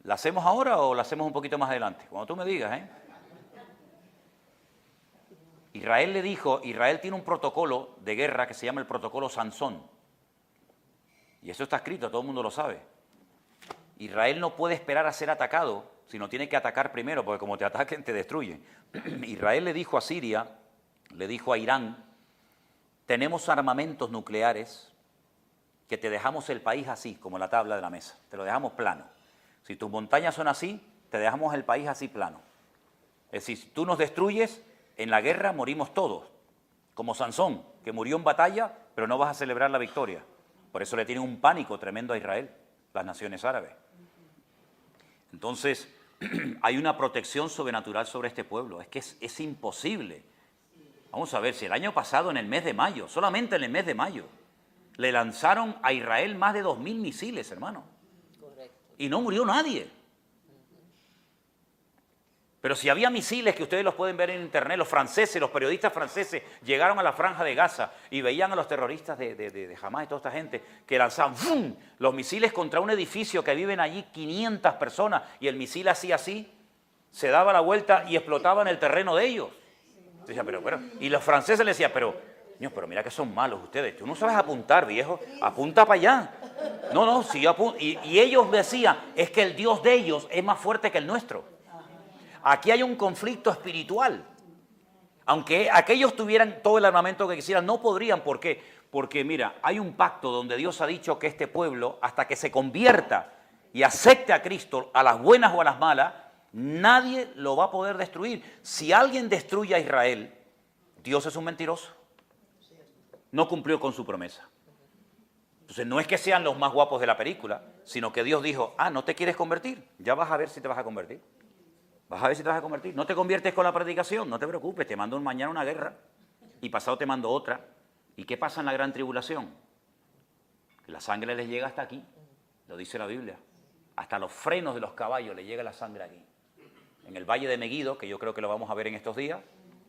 ¿la hacemos ahora o la hacemos un poquito más adelante? Cuando tú me digas, ¿eh? Israel le dijo, Israel tiene un protocolo de guerra que se llama el protocolo Sansón. Y eso está escrito, todo el mundo lo sabe. Israel no puede esperar a ser atacado, sino tiene que atacar primero, porque como te ataquen, te destruyen. Israel le dijo a Siria, le dijo a Irán, tenemos armamentos nucleares que te dejamos el país así, como la tabla de la mesa, te lo dejamos plano. Si tus montañas son así, te dejamos el país así plano. Es decir, si tú nos destruyes, en la guerra morimos todos, como Sansón, que murió en batalla, pero no vas a celebrar la victoria. Por eso le tienen un pánico tremendo a Israel, las naciones árabes. Entonces, hay una protección sobrenatural sobre este pueblo. Es que es imposible. Vamos a ver, si el año pasado, en el mes de mayo, solamente en el mes de mayo, le lanzaron a Israel más de 2.000 misiles, hermano. Correcto. Y no murió nadie. Pero si había misiles, que ustedes los pueden ver en internet, los franceses, los periodistas franceses llegaron a la franja de Gaza y veían a los terroristas de Hamas y toda esta gente que lanzaban ¡fum!, los misiles contra un edificio que viven allí 500 personas y el misil hacía así, se daba la vuelta y explotaba en el terreno de ellos. Decía, pero, y los franceses le decían, pero mira que son malos ustedes, tú no sabes apuntar, viejo, apunta para allá. No, si yo apunto. Y ellos decían, es que el Dios de ellos es más fuerte que el nuestro. Aquí hay un conflicto espiritual. Aunque aquellos tuvieran todo el armamento que quisieran, no podrían. ¿Por qué? Porque, mira, hay un pacto donde Dios ha dicho que este pueblo, hasta que se convierta y acepte a Cristo, a las buenas o a las malas, nadie lo va a poder destruir. Si alguien destruye a Israel, Dios es un mentiroso. No cumplió con su promesa. Entonces, no es que sean los más guapos de la película, sino que Dios dijo, ¿no te quieres convertir? Ya vas a ver si te vas a convertir. Vas a ver si te vas a convertir. No te conviertes con la predicación, no te preocupes, te mando mañana una guerra y pasado te mando otra. ¿Y qué pasa en la gran tribulación? La sangre les llega hasta aquí, lo dice la Biblia. Hasta los frenos de los caballos le llega la sangre aquí. En el valle de Meguido, que yo creo que lo vamos a ver en estos días,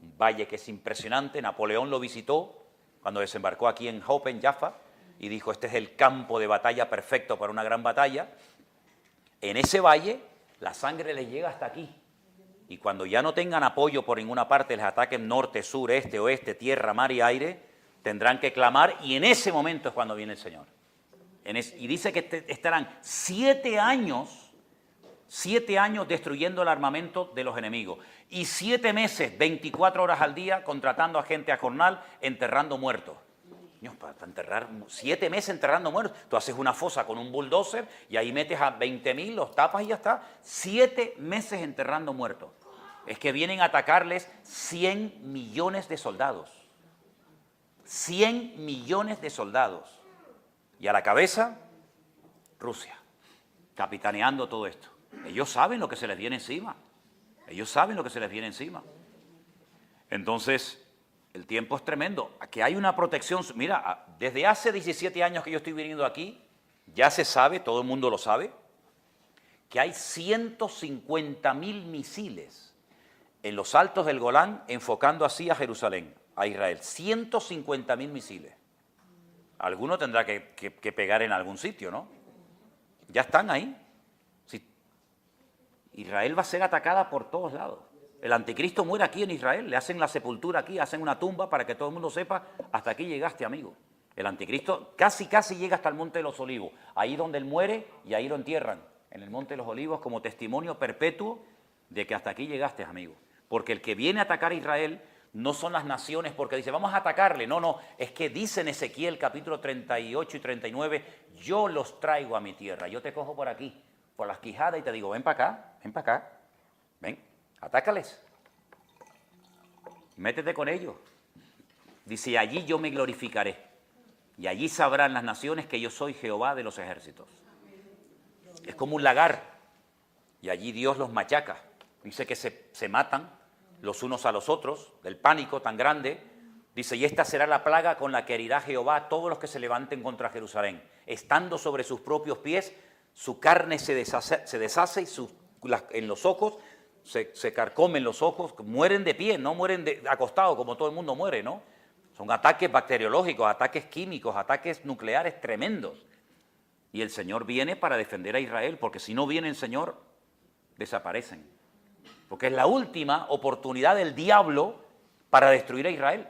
un valle que es impresionante, Napoleón lo visitó cuando desembarcó aquí en Jope, en Jaffa, y dijo, este es el campo de batalla perfecto para una gran batalla. En ese valle la sangre les llega hasta aquí. Y cuando ya no tengan apoyo por ninguna parte, les ataquen norte, sur, este, oeste, tierra, mar y aire, tendrán que clamar y en ese momento es cuando viene el Señor. Y dice que estarán 7 años destruyendo el armamento de los enemigos y 7 meses, 24 horas al día, contratando a gente a jornal, enterrando muertos. Dios, para enterrar 7 meses enterrando muertos. Tú haces una fosa con un bulldozer y ahí metes a 20.000, los tapas y ya está. 7 meses enterrando muertos. Es que vienen a atacarles 100 millones de soldados. 100 millones de soldados. Y a la cabeza, Rusia, capitaneando todo esto. Ellos saben lo que se les viene encima. Ellos saben lo que se les viene encima. Entonces, el tiempo es tremendo. Aquí hay una protección. Mira, desde hace 17 años que yo estoy viniendo aquí, ya se sabe, todo el mundo lo sabe, que hay 150.000 misiles en los altos del Golán enfocando así a Jerusalén, a Israel. 150.000 misiles. Alguno tendrá que pegar en algún sitio, ¿no? Ya están ahí. Sí. Israel va a ser atacada por todos lados. El anticristo muere aquí en Israel, le hacen la sepultura aquí, hacen una tumba para que todo el mundo sepa, hasta aquí llegaste, amigo. El anticristo casi llega hasta el Monte de los Olivos, ahí donde él muere y ahí lo entierran, en el Monte de los Olivos, como testimonio perpetuo de que hasta aquí llegaste, amigo. Porque el que viene a atacar a Israel no son las naciones porque dice, vamos a atacarle. No, es que dice en Ezequiel capítulo 38 y 39, yo los traigo a mi tierra, yo te cojo por aquí, por las quijadas y te digo, ven para acá, ven, atácales. Métete con ellos. Dice, y allí yo me glorificaré. Y allí sabrán las naciones que yo soy Jehová de los ejércitos. Es como un lagar. Y allí Dios los machaca. Dice que se matan los unos a los otros, del pánico tan grande. Dice, y esta será la plaga con la que herirá Jehová a todos los que se levanten contra Jerusalén. Estando sobre sus propios pies, su carne se deshace y en los ojos se carcomen los ojos, mueren de pie, no mueren acostados como todo el mundo muere, ¿no? Son ataques bacteriológicos, ataques químicos, ataques nucleares tremendos. Y el Señor viene para defender a Israel, porque si no viene el Señor, desaparecen. Porque es la última oportunidad del diablo para destruir a Israel.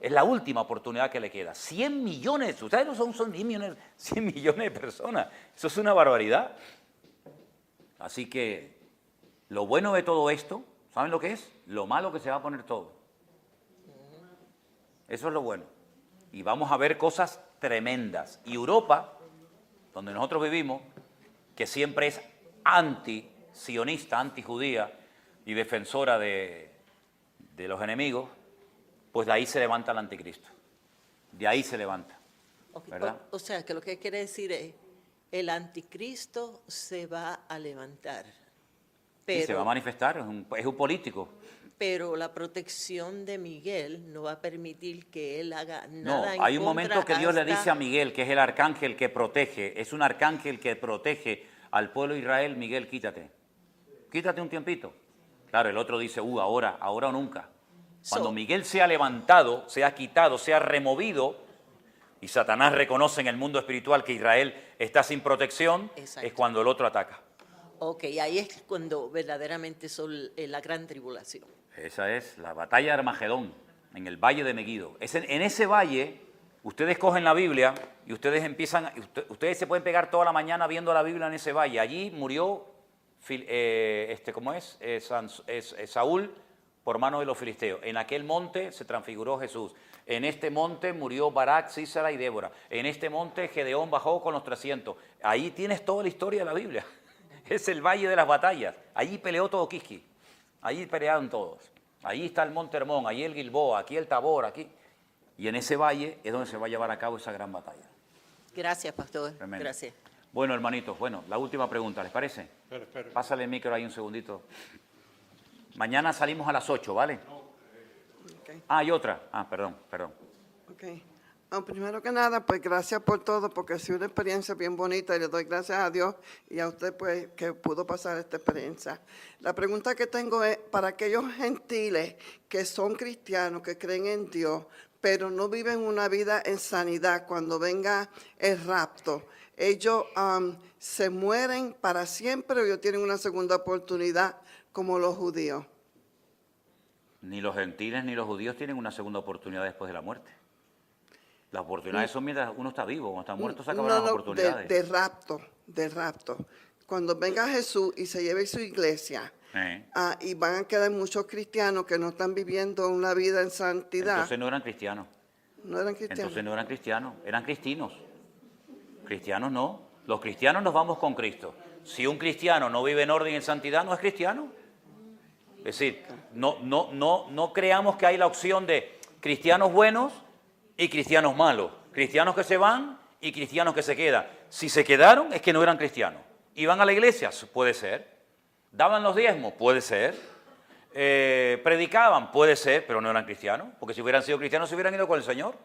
Es la última oportunidad que le queda. 100 millones, ustedes no son 10 millones, 100 millones de personas. Eso es una barbaridad. Así que lo bueno de todo esto, ¿saben lo que es? Lo malo que se va a poner todo. Eso es lo bueno. Y vamos a ver cosas tremendas. Y Europa, donde nosotros vivimos, que siempre es anti-sionista, anti-judía y defensora de los enemigos, pues de ahí se levanta el anticristo. De ahí se levanta. ¿Verdad? O sea, que lo que quiere decir es, el anticristo se va a levantar. Y se va a manifestar, es un político. Pero la protección de Miguel no va a permitir que él haga nada. No, hay un momento que Dios le dice a Miguel, que es el arcángel que protege, es un arcángel que protege al pueblo de Israel. Miguel, quítate un tiempito. Claro, el otro dice, ahora o nunca. Cuando Miguel sea levantado, sea quitado, sea removido, y Satanás reconoce en el mundo espiritual que Israel está sin protección, exacto, es cuando el otro ataca. Ok, ahí es cuando verdaderamente son la gran tribulación. Esa es la batalla de Armagedón, en el valle de Meguido. En ese valle, ustedes cogen la Biblia y ustedes ustedes se pueden pegar toda la mañana viendo la Biblia en ese valle. Allí murió, Saúl por mano de los filisteos. En aquel monte se transfiguró Jesús. En este monte murió Barak, Sísara y Débora. En este monte Gedeón bajó con los 300. Ahí tienes toda la historia de la Biblia. Es el valle de las batallas. Allí peleó todo Quisqui. Allí pelearon todos. Allí está el Monte Hermón, allí el Gilboa, aquí el Tabor, aquí. Y en ese valle es donde se va a llevar a cabo esa gran batalla. Gracias, pastor. Tremendo. Gracias. Bueno, hermanitos, la última pregunta, ¿les parece? Espera. Pásale el micro ahí un segundito. Mañana salimos a las 8, ¿vale? Okay. Hay otra. Perdón. Okay. Primero que nada, pues gracias por todo, porque ha sido una experiencia bien bonita y le doy gracias a Dios y a usted pues que pudo pasar esta experiencia. La pregunta que tengo es, para aquellos gentiles que son cristianos, que creen en Dios, pero no viven una vida en sanidad, cuando venga el rapto, ¿ellos se mueren para siempre o ellos tienen una segunda oportunidad como los judíos? Ni los gentiles ni los judíos tienen una segunda oportunidad después de la muerte. Las oportunidades son mientras uno está vivo, cuando está muerto se acaban las oportunidades. De rapto. Cuando venga Jesús y se lleve su iglesia, y van a quedar muchos cristianos que no están viviendo una vida en santidad. Entonces no eran cristianos. No eran cristianos. Entonces no eran cristianos, eran cristinos. Cristianos no. Los cristianos nos vamos con Cristo. Si un cristiano no vive en orden y en santidad, no es cristiano. Es decir, no creamos que hay la opción de cristianos buenos y cristianos malos. Cristianos que se van y cristianos que se quedan. Si se quedaron, es que no eran cristianos. ¿Iban a la iglesia? Puede ser. ¿Daban los diezmos? Puede ser. ¿Predicaban? Puede ser, pero no eran cristianos. Porque si hubieran sido cristianos, se hubieran ido con el Señor.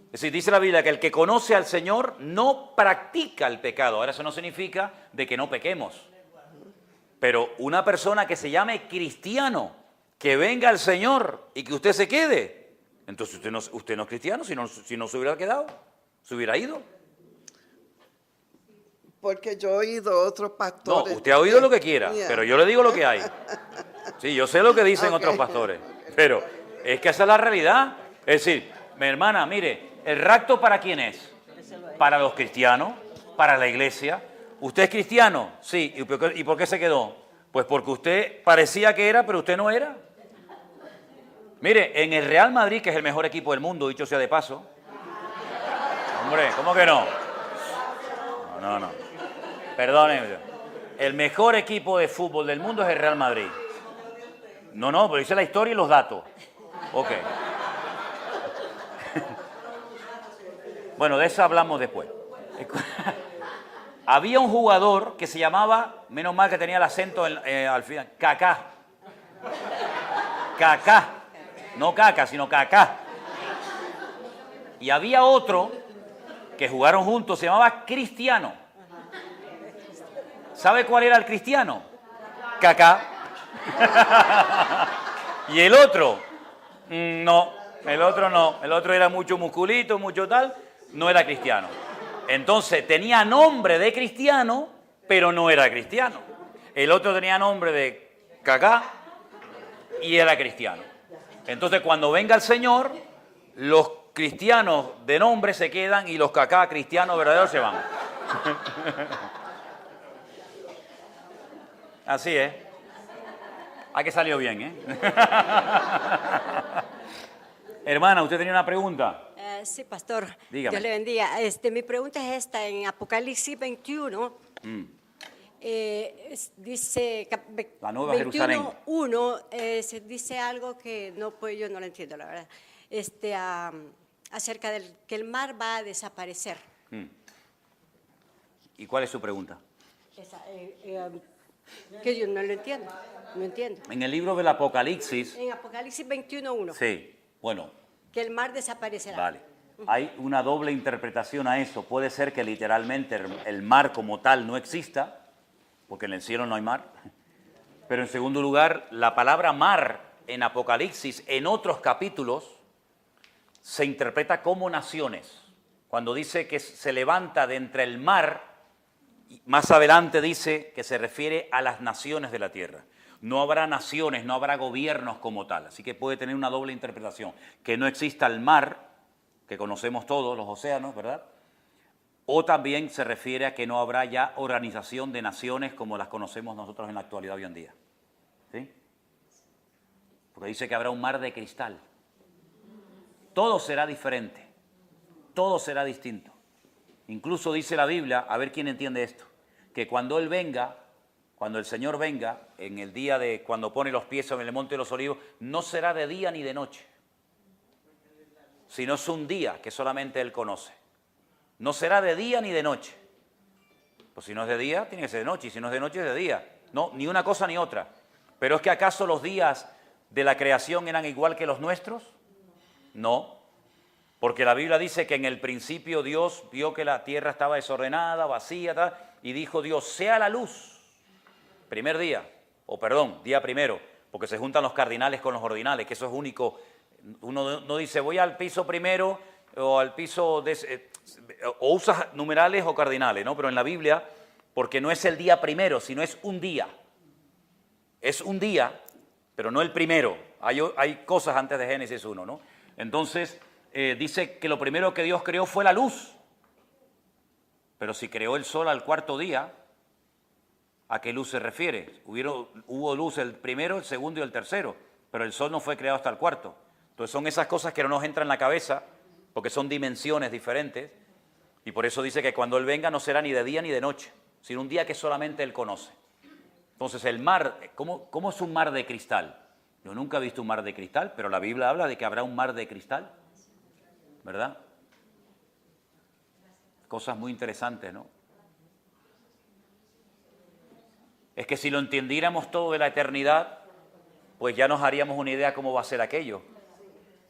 Es decir, dice la Biblia que el que conoce al Señor no practica el pecado. Ahora, eso no significa de que no pequemos. Pero una persona que se llame cristiano, que venga al Señor y que usted se quede, entonces usted no es cristiano, si no se hubiera quedado, se hubiera ido. Porque yo he oído otros pastores. No, usted ha oído lo que quiera, pero yo le digo lo que hay. Sí, yo sé lo que dicen otros pastores, pero es que esa es la realidad. Es decir, mi hermana, mire, ¿el rapto para quién es? Para los cristianos, para la iglesia. ¿Usted es cristiano? Sí. ¿Y por qué se quedó? Pues porque usted parecía que era, pero usted no era. Mire, en el Real Madrid, que es el mejor equipo del mundo, dicho sea de paso. Hombre, ¿cómo que no? No. Perdónenme. El mejor equipo de fútbol del mundo es el Real Madrid. No, pero dice la historia y los datos. Ok. Bueno, de eso hablamos después. Había un jugador que se llamaba, menos mal que tenía el acento al final, Kaká. Kaká. No Caca, sino Kaká. Y había otro que jugaron juntos, se llamaba Cristiano. ¿Sabe cuál era el Cristiano? Kaká. Y el otro, no, el otro no. El otro era mucho musculito, mucho tal, no era cristiano. Entonces tenía nombre de cristiano, pero no era cristiano. El otro tenía nombre de Kaká y era cristiano. Entonces cuando venga el Señor, los cristianos de nombre se quedan y los Kaká cristianos verdaderos se van. Así es. Ah, que salió bien, ¿eh? Hermana, ¿usted tenía una pregunta? Sí, pastor. Dígame. Dios le bendiga. Mi pregunta es esta. En Apocalipsis 21, dice... La Nueva Jerusalén. 21:1, se dice algo que yo no lo entiendo, la verdad. Acerca del que el mar va a desaparecer. ¿Y cuál es su pregunta? Que yo no lo entiendo. No entiendo. En el libro del Apocalipsis... En Apocalipsis 21:1. Sí, bueno. Que el mar desaparecerá. Vale. Hay una doble interpretación a eso. Puede ser que literalmente el mar como tal no exista, porque en el cielo no hay mar. Pero en segundo lugar, la palabra mar en Apocalipsis, en otros capítulos, se interpreta como naciones. Cuando dice que se levanta de entre el mar, más adelante dice que se refiere a las naciones de la tierra. No habrá naciones, no habrá gobiernos como tal. Así que puede tener una doble interpretación. Que no exista el mar, que conocemos todos, los océanos, ¿verdad? O también se refiere a que no habrá ya organización de naciones como las conocemos nosotros en la actualidad hoy en día. ¿Sí? Porque dice que habrá un mar de cristal. Todo será diferente. Todo será distinto. Incluso dice la Biblia, a ver quién entiende esto, que cuando Él venga, cuando el Señor venga, en el día de cuando pone los pies sobre el monte de los olivos, no será de día ni de noche, sino es un día que solamente Él conoce. No será de día ni de noche. Pues si no es de día, tiene que ser de noche, y si no es de noche, es de día. No, ni una cosa ni otra. Pero ¿es que acaso los días de la creación eran igual que los nuestros? No, porque la Biblia dice que en el principio Dios vio que la tierra estaba desordenada, vacía, tal, y dijo Dios, sea la luz. Primer día, día primero, porque se juntan los cardinales con los ordinales, que eso es único. Uno no dice voy al piso primero o al piso, o usas numerales o cardinales, ¿no? Pero en la Biblia, porque no es el día primero, sino es un día. Es un día, pero no el primero. Hay cosas antes de Génesis 1, ¿no? Entonces, dice que lo primero que Dios creó fue la luz. Pero si creó el sol al cuarto día, ¿a qué luz se refiere? Hubo luz el primero, el segundo y el tercero, pero el sol no fue creado hasta el cuarto. Entonces son esas cosas que no nos entran en la cabeza, porque son dimensiones diferentes, y por eso dice que cuando Él venga no será ni de día ni de noche, sino un día que solamente Él conoce. Entonces el mar, ¿cómo es un mar de cristal? Yo nunca he visto un mar de cristal, pero la Biblia habla de que habrá un mar de cristal, ¿verdad? Cosas muy interesantes, ¿no? Es que si lo entendiéramos todo de la eternidad, pues ya nos haríamos una idea cómo va a ser aquello.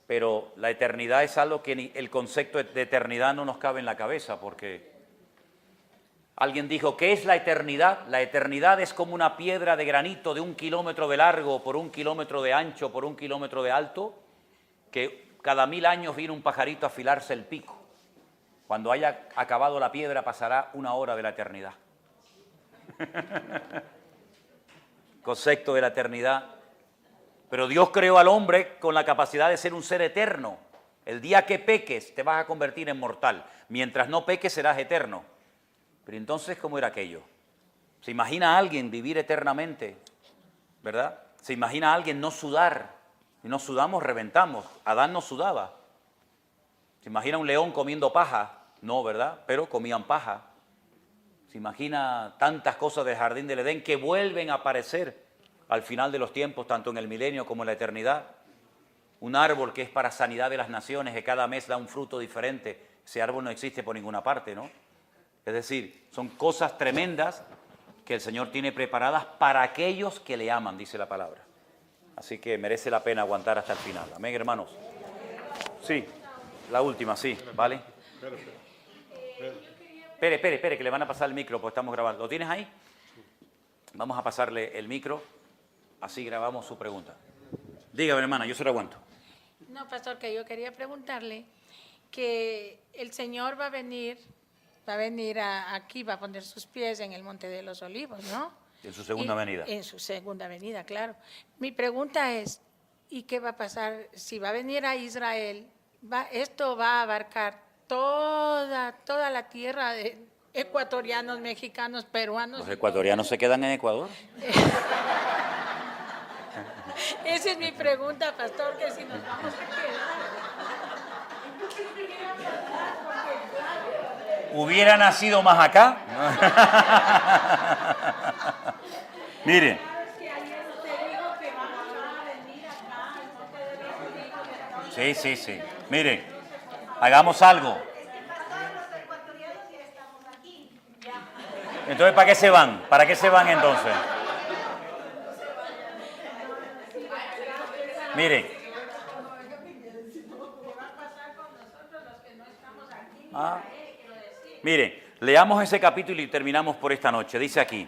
Pero la eternidad es algo que el concepto de eternidad no nos cabe en la cabeza, porque alguien dijo, ¿qué es la eternidad? La eternidad es como una piedra de granito de 1 kilómetro de largo, por 1 kilómetro de ancho, por 1 kilómetro de alto, que cada 1000 años viene un pajarito a afilarse el pico. Cuando haya acabado la piedra pasará 1 hora de la eternidad. Concepto de la eternidad. Pero Dios creó al hombre con la capacidad de ser un ser eterno. El día que peques te vas a convertir en mortal. Mientras no peques serás eterno. Pero entonces, ¿cómo era aquello? ¿Se imagina a alguien vivir eternamente? ¿Verdad? ¿Se imagina a alguien no sudar? Si no sudamos, reventamos. Adán no sudaba. ¿Se imagina un león comiendo paja? No, ¿verdad? Pero comían paja. ¿Se imagina tantas cosas del jardín del Edén que vuelven a aparecer al final de los tiempos, tanto en el milenio como en la eternidad. Un árbol que es para sanidad de las naciones, que cada mes da un fruto diferente. Ese árbol no existe por ninguna parte, ¿no? Es decir, son cosas tremendas que el Señor tiene preparadas para aquellos que le aman, dice la palabra. Así que merece la pena aguantar hasta el final. Amén, hermanos. Sí, la última, sí, ¿vale? Espere, que le van a pasar el micro, pues estamos grabando. ¿Lo tienes ahí? Vamos a pasarle el micro, así grabamos su pregunta. Dígame, hermana, yo se lo aguanto. No, pastor, que yo quería preguntarle que el Señor va a venir aquí, va a poner sus pies en el Monte de los Olivos, ¿no? En su segunda venida. En su segunda venida, claro. Mi pregunta es, ¿y qué va a pasar si va a venir a Israel? Esto va a abarcar toda la tierra de ecuatorianos, mexicanos, peruanos. ¿Los ecuatorianos se quedan en Ecuador? Esa es mi pregunta, pastor, que si nos vamos a quedar. ¿Hubiera nacido más acá? Mire. Sí. Mire, hagamos algo. Entonces, ¿para qué se van? ¿Para qué se van entonces? Mire. Mire, leamos ese capítulo y terminamos por esta noche. Dice aquí: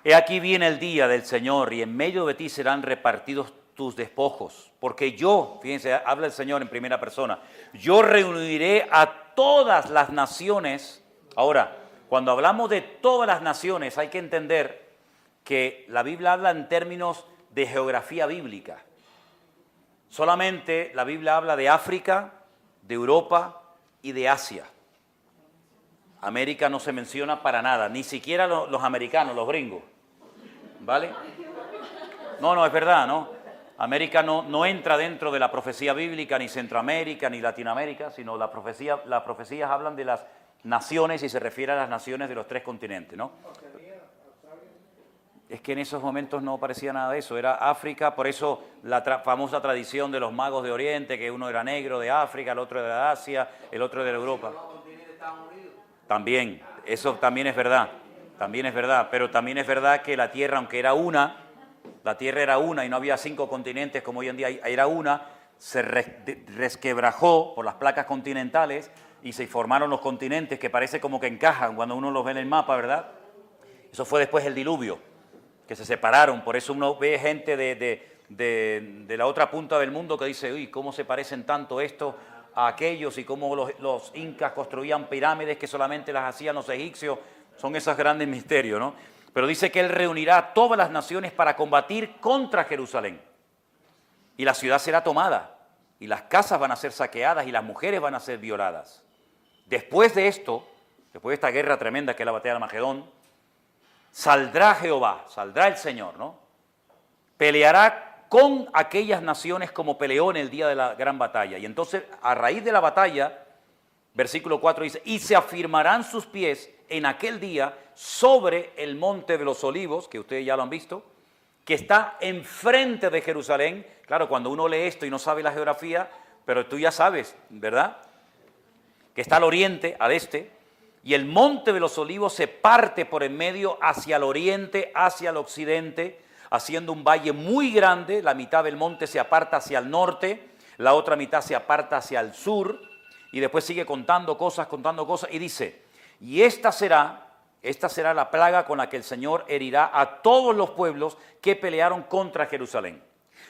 He aquí viene el día del Señor, y en medio de ti serán repartidos tus despojos. Porque yo, fíjense, habla el Señor en primera persona, yo reuniré a todas las naciones. Ahora, cuando hablamos de todas las naciones, hay que entender que la Biblia habla en términos de geografía bíblica. Solamente la Biblia habla de África, de Europa y de Asia. América no se menciona para nada, ni siquiera los americanos, los gringos. ¿Vale? No, es verdad, ¿no? América no entra dentro de la profecía bíblica, ni Centroamérica, ni Latinoamérica, sino las profecías hablan de las naciones y se refiere a las naciones de los 3 continentes, ¿no? Es que en esos momentos no parecía nada de eso, era África, por eso la famosa tradición de los magos de Oriente, que uno era negro de África, el otro de Asia, el otro de Europa. También, eso también es verdad, pero también es verdad que la Tierra, aunque era una, la Tierra era una y no había 5 continentes como hoy en día era una, se resquebrajó por las placas continentales y se formaron los continentes que parece como que encajan cuando uno los ve en el mapa, ¿verdad? Eso fue después del diluvio, que se separaron, por eso uno ve gente de la otra punta del mundo que dice, uy, ¿cómo se parecen tanto estos a aquellos y cómo los incas construían pirámides que solamente las hacían los egipcios? Son esos grandes misterios, ¿no? Pero dice que Él reunirá a todas las naciones para combatir contra Jerusalén. Y la ciudad será tomada, y las casas van a ser saqueadas, y las mujeres van a ser violadas. Después de esto, después de esta guerra tremenda que es la batalla de Armagedón, saldrá Jehová, saldrá el Señor, ¿no? Peleará con aquellas naciones como peleó en el día de la gran batalla. Y entonces, a raíz de la batalla, versículo 4 dice, y se afirmarán sus pies en aquel día sobre el monte de los olivos, que ustedes ya lo han visto, que está enfrente de Jerusalén. Claro, cuando uno lee esto y no sabe la geografía, pero tú ya sabes, ¿verdad? Que está al oriente, al este, y el monte de los olivos se parte por en medio hacia el oriente, hacia el occidente, haciendo un valle muy grande. La mitad del monte se aparta hacia el norte, la otra mitad se aparta hacia el sur, y después sigue contando cosas, y dice, y esta será la plaga con la que el Señor herirá a todos los pueblos que pelearon contra Jerusalén.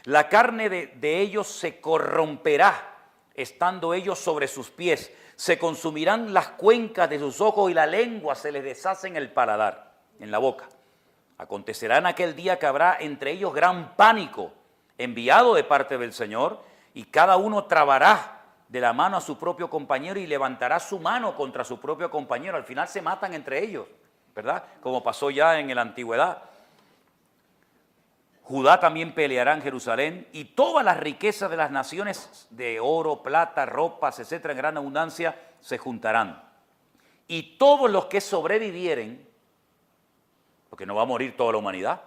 La carne de ellos se corromperá, estando ellos sobre sus pies. Se consumirán las cuencas de sus ojos y la lengua se les deshace en el paladar, en la boca. Acontecerá en aquel día que habrá entre ellos gran pánico, enviado de parte del Señor, y cada uno trabará de la mano a su propio compañero y levantará su mano contra su propio compañero. Al final se matan entre ellos, ¿verdad? Como pasó ya en la antigüedad. Judá también peleará en Jerusalén, y todas las riquezas de las naciones de oro, plata, ropas, etcétera, en gran abundancia, se juntarán. Y todos los que sobrevivieren, porque no va a morir toda la humanidad,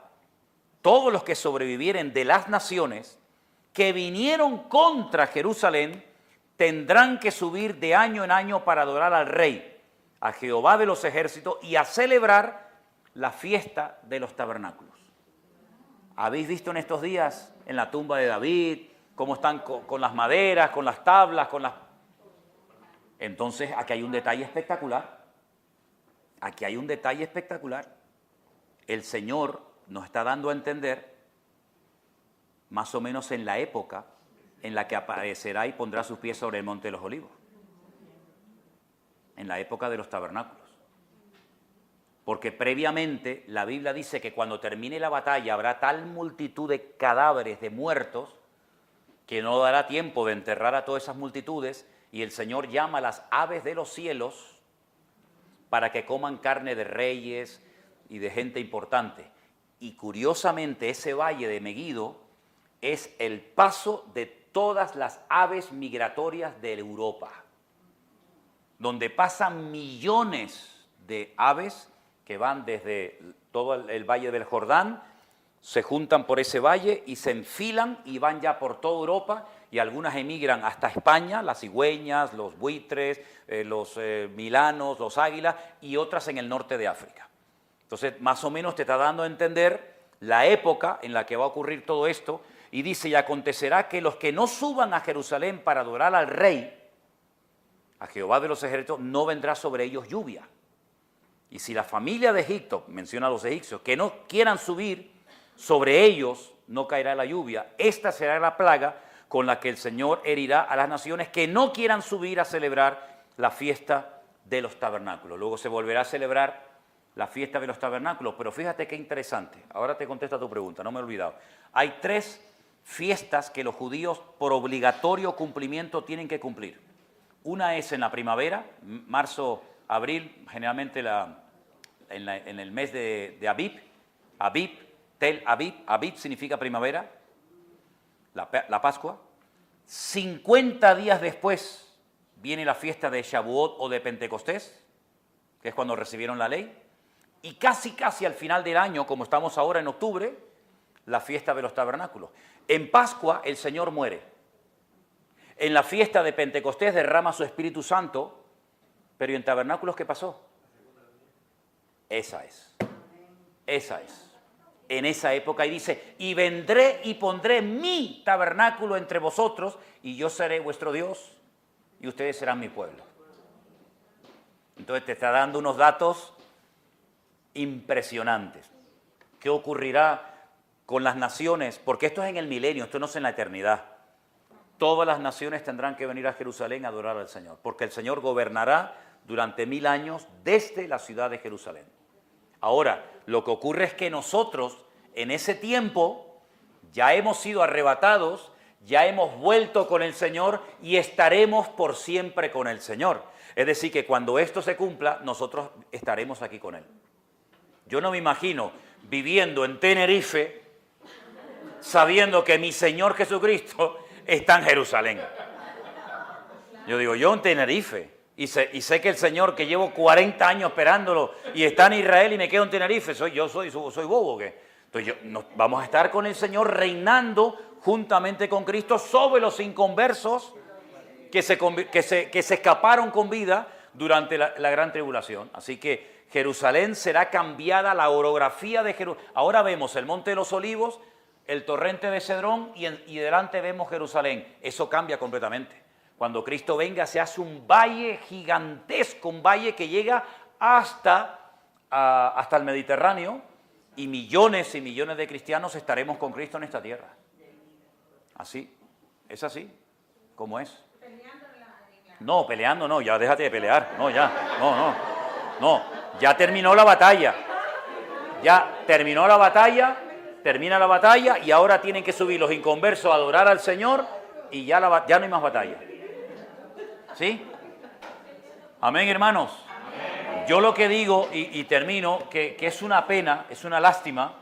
todos los que sobrevivieren de las naciones que vinieron contra Jerusalén tendrán que subir de año en año para adorar al Rey, a Jehová de los ejércitos, y a celebrar la fiesta de los tabernáculos. ¿Habéis visto en estos días en la tumba de David cómo están con las maderas, con las tablas, con las... Entonces, aquí hay un detalle espectacular. Aquí hay un detalle espectacular. El Señor nos está dando a entender, más o menos en la época en la que aparecerá y pondrá sus pies sobre el monte de los olivos. En la época de los tabernáculos. Porque previamente la Biblia dice que cuando termine la batalla habrá tal multitud de cadáveres, de muertos, que no dará tiempo de enterrar a todas esas multitudes, y el Señor llama a las aves de los cielos para que coman carne de reyes y de gente importante. Y curiosamente ese valle de Meguido es el paso de todas las aves migratorias de Europa, donde pasan millones de aves que van desde todo el valle del Jordán, se juntan por ese valle y se enfilan y van ya por toda Europa, y algunas emigran hasta España, las cigüeñas, los buitres, los milanos, los águilas, y otras en el norte de África. Entonces, más o menos te está dando a entender la época en la que va a ocurrir todo esto, y dice, y acontecerá que los que no suban a Jerusalén para adorar al Rey, a Jehová de los ejércitos, no vendrá sobre ellos lluvia. Y si la familia de Egipto, menciona a los egipcios, que no quieran subir, sobre ellos no caerá la lluvia. Esta será la plaga con la que el Señor herirá a las naciones que no quieran subir a celebrar la fiesta de los tabernáculos. Luego se volverá a celebrar la fiesta de los tabernáculos, pero fíjate qué interesante. Ahora te contesto a tu pregunta, no me he olvidado. Hay 3 fiestas que los judíos por obligatorio cumplimiento tienen que cumplir. Una es en la primavera, marzo, abril, generalmente en el mes de Abib, Tel Abib, Abib significa primavera, la Pascua. 50 días después viene la fiesta de Shavuot o de Pentecostés, que es cuando recibieron la ley, y casi al final del año, como estamos ahora en octubre, la fiesta de los tabernáculos. En Pascua el Señor muere. En la fiesta de Pentecostés derrama su Espíritu Santo, pero ¿y en tabernáculos qué pasó? Esa es. En esa época, y dice, y vendré y pondré mi tabernáculo entre vosotros, y yo seré vuestro Dios, y ustedes serán mi pueblo. Entonces te está dando unos datos impresionantes. ¿Qué ocurrirá con las naciones? Porque esto es en el milenio, esto no es en la eternidad. Todas las naciones tendrán que venir a Jerusalén a adorar al Señor, porque el Señor gobernará durante 1000 años desde la ciudad de Jerusalén. Ahora, lo que ocurre es que nosotros, en ese tiempo, ya hemos sido arrebatados, ya hemos vuelto con el Señor y estaremos por siempre con el Señor. Es decir, que cuando esto se cumpla, nosotros estaremos aquí con Él. Yo no me imagino viviendo en Tenerife sabiendo que mi Señor Jesucristo está en Jerusalén. Yo digo, yo en Tenerife, y sé que el Señor, que llevo 40 años esperándolo, y está en Israel y me quedo en Tenerife, soy bobo, ¿qué? Entonces vamos a estar con el Señor reinando juntamente con Cristo sobre los inconversos que se escaparon con vida durante la gran tribulación. Así que Jerusalén será cambiada, la orografía de Jerusalén. Ahora vemos el Monte de los Olivos, el torrente de Cedrón y delante vemos Jerusalén. Eso cambia completamente. Cuando Cristo venga se hace un valle gigantesco, un valle que llega hasta el Mediterráneo, y millones de cristianos estaremos con Cristo en esta tierra. Así, es así, como es. No, peleando no, ya déjate de pelear. No, ya terminó la batalla. Termina la batalla y ahora tienen que subir los inconversos a adorar al Señor y ya no hay más batalla. ¿Sí? Amén, hermanos. Amén. Yo lo que digo, y termino, que es una pena, es una lástima,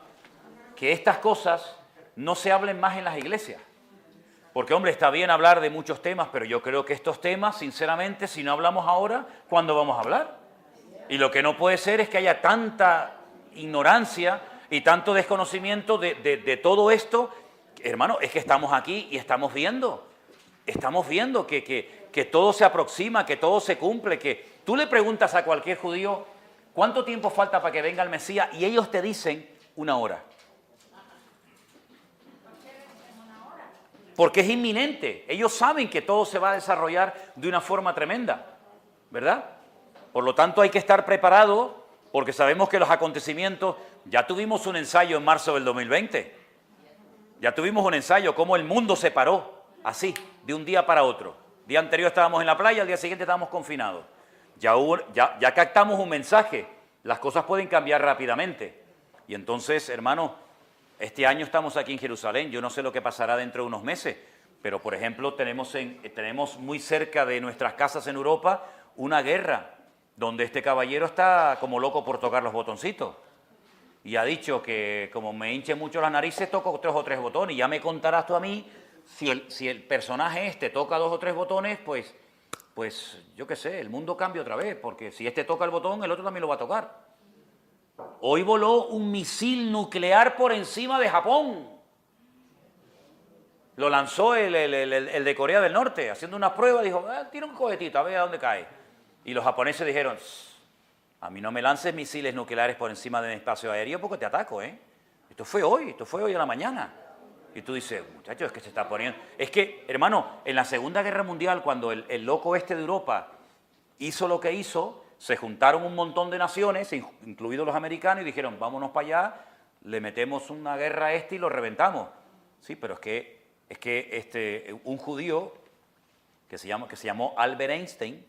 que estas cosas no se hablen más en las iglesias. Porque, hombre, está bien hablar de muchos temas, pero yo creo que estos temas, sinceramente, si no hablamos ahora, ¿cuándo vamos a hablar? Y lo que no puede ser es que haya tanta ignorancia y tanto desconocimiento de todo esto, hermano, es que estamos aquí y estamos viendo que todo se aproxima, que todo se cumple, que tú le preguntas a cualquier judío, ¿cuánto tiempo falta para que venga el Mesías? Y ellos te dicen 1 hora. Porque es inminente. Ellos saben que todo se va a desarrollar de una forma tremenda, ¿verdad? Por lo tanto, hay que estar preparado, porque sabemos que los acontecimientos... Ya tuvimos un ensayo en marzo del 2020. Ya tuvimos un ensayo, cómo el mundo se paró, así, de un día para otro. El día anterior estábamos en la playa, el día siguiente estábamos confinados. Ya captamos un mensaje. Las cosas pueden cambiar rápidamente. Y entonces, hermano, este año estamos aquí en Jerusalén. Yo no sé lo que pasará dentro de unos meses, pero, por ejemplo, tenemos muy cerca de nuestras casas en Europa una guerra donde este caballero está como loco por tocar los botoncitos. Y ha dicho que como me hinche mucho las narices, toco 2 o 3 botones. Y ya me contarás tú a mí, si el personaje este toca 2 o 3 botones, pues yo qué sé, el mundo cambia otra vez. Porque si este toca el botón, el otro también lo va a tocar. Hoy voló un misil nuclear por encima de Japón. Lo lanzó el de Corea del Norte, haciendo una prueba. Dijo, tira un cohetito, a ver a dónde cae. Y los japoneses dijeron, a mí no me lances misiles nucleares por encima de mi espacio aéreo porque te ataco, ¿eh? Esto fue hoy a la mañana. Y tú dices, muchachos, es que se está poniendo... Es que, hermano, en la Segunda Guerra Mundial, cuando el loco este de Europa hizo lo que hizo, se juntaron un montón de naciones, incluidos los americanos, y dijeron, vámonos para allá, le metemos una guerra a este y lo reventamos. Sí, pero es que un judío que se llamó Albert Einstein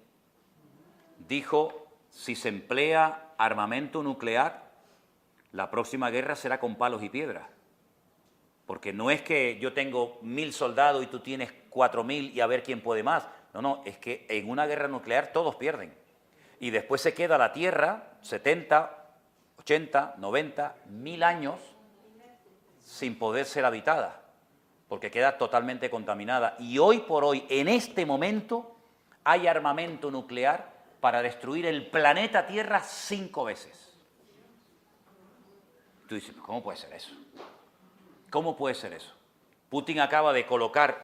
dijo, si se emplea armamento nuclear, la próxima guerra será con palos y piedras. Porque no es que yo tengo 1000 soldados y tú tienes 4000 y a ver quién puede más. No, es que en una guerra nuclear todos pierden. Y después se queda la Tierra 70, 80, 90, 1000 años sin poder ser habitada, porque queda totalmente contaminada. Y hoy por hoy, en este momento, hay armamento nuclear para destruir el planeta Tierra 5 veces. Tú dices, ¿cómo puede ser eso? ¿Cómo puede ser eso? Putin acaba de colocar...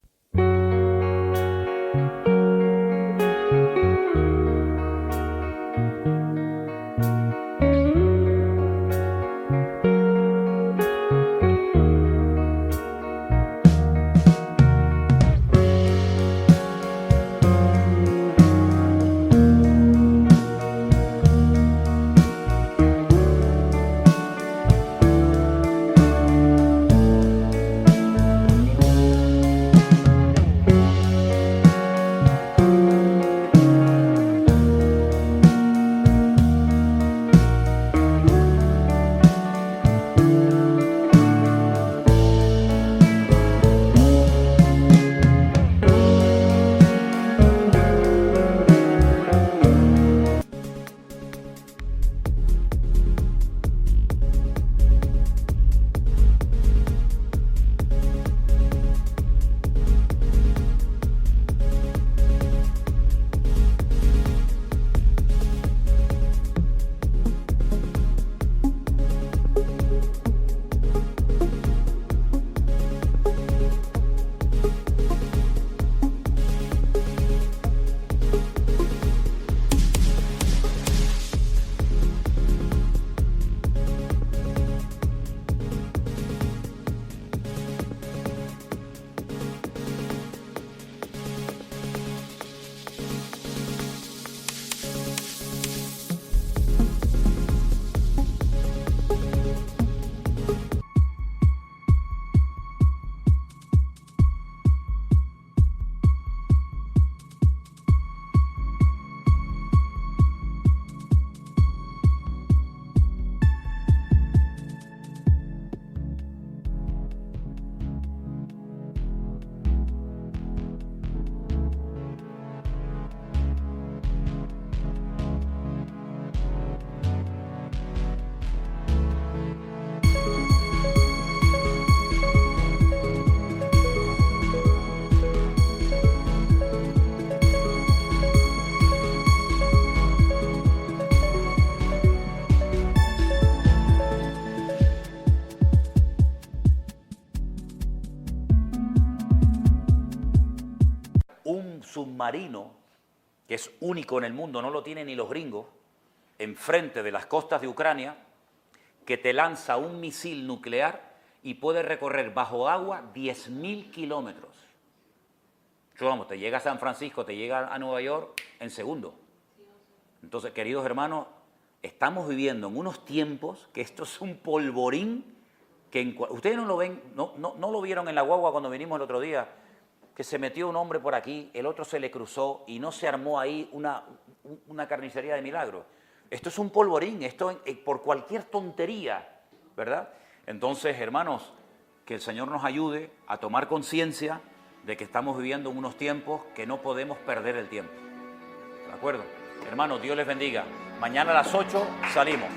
un submarino que es único en el mundo, no lo tienen ni los gringos, enfrente de las costas de Ucrania, que te lanza un misil nuclear y puede recorrer bajo agua 10.000 kilómetros. Vamos, te llega a San Francisco, te llega a Nueva York en segundo. Entonces, queridos hermanos, estamos viviendo en unos tiempos que esto es un polvorín que ustedes no lo ven, no lo vieron en la guagua cuando vinimos el otro día, que se metió un hombre por aquí, el otro se le cruzó y no se armó ahí una carnicería de milagros. Esto es un polvorín, esto por cualquier tontería, ¿verdad? Entonces, hermanos, que el Señor nos ayude a tomar conciencia de que estamos viviendo en unos tiempos que no podemos perder el tiempo. ¿De acuerdo? Hermanos, Dios les bendiga. Mañana a las 8 salimos.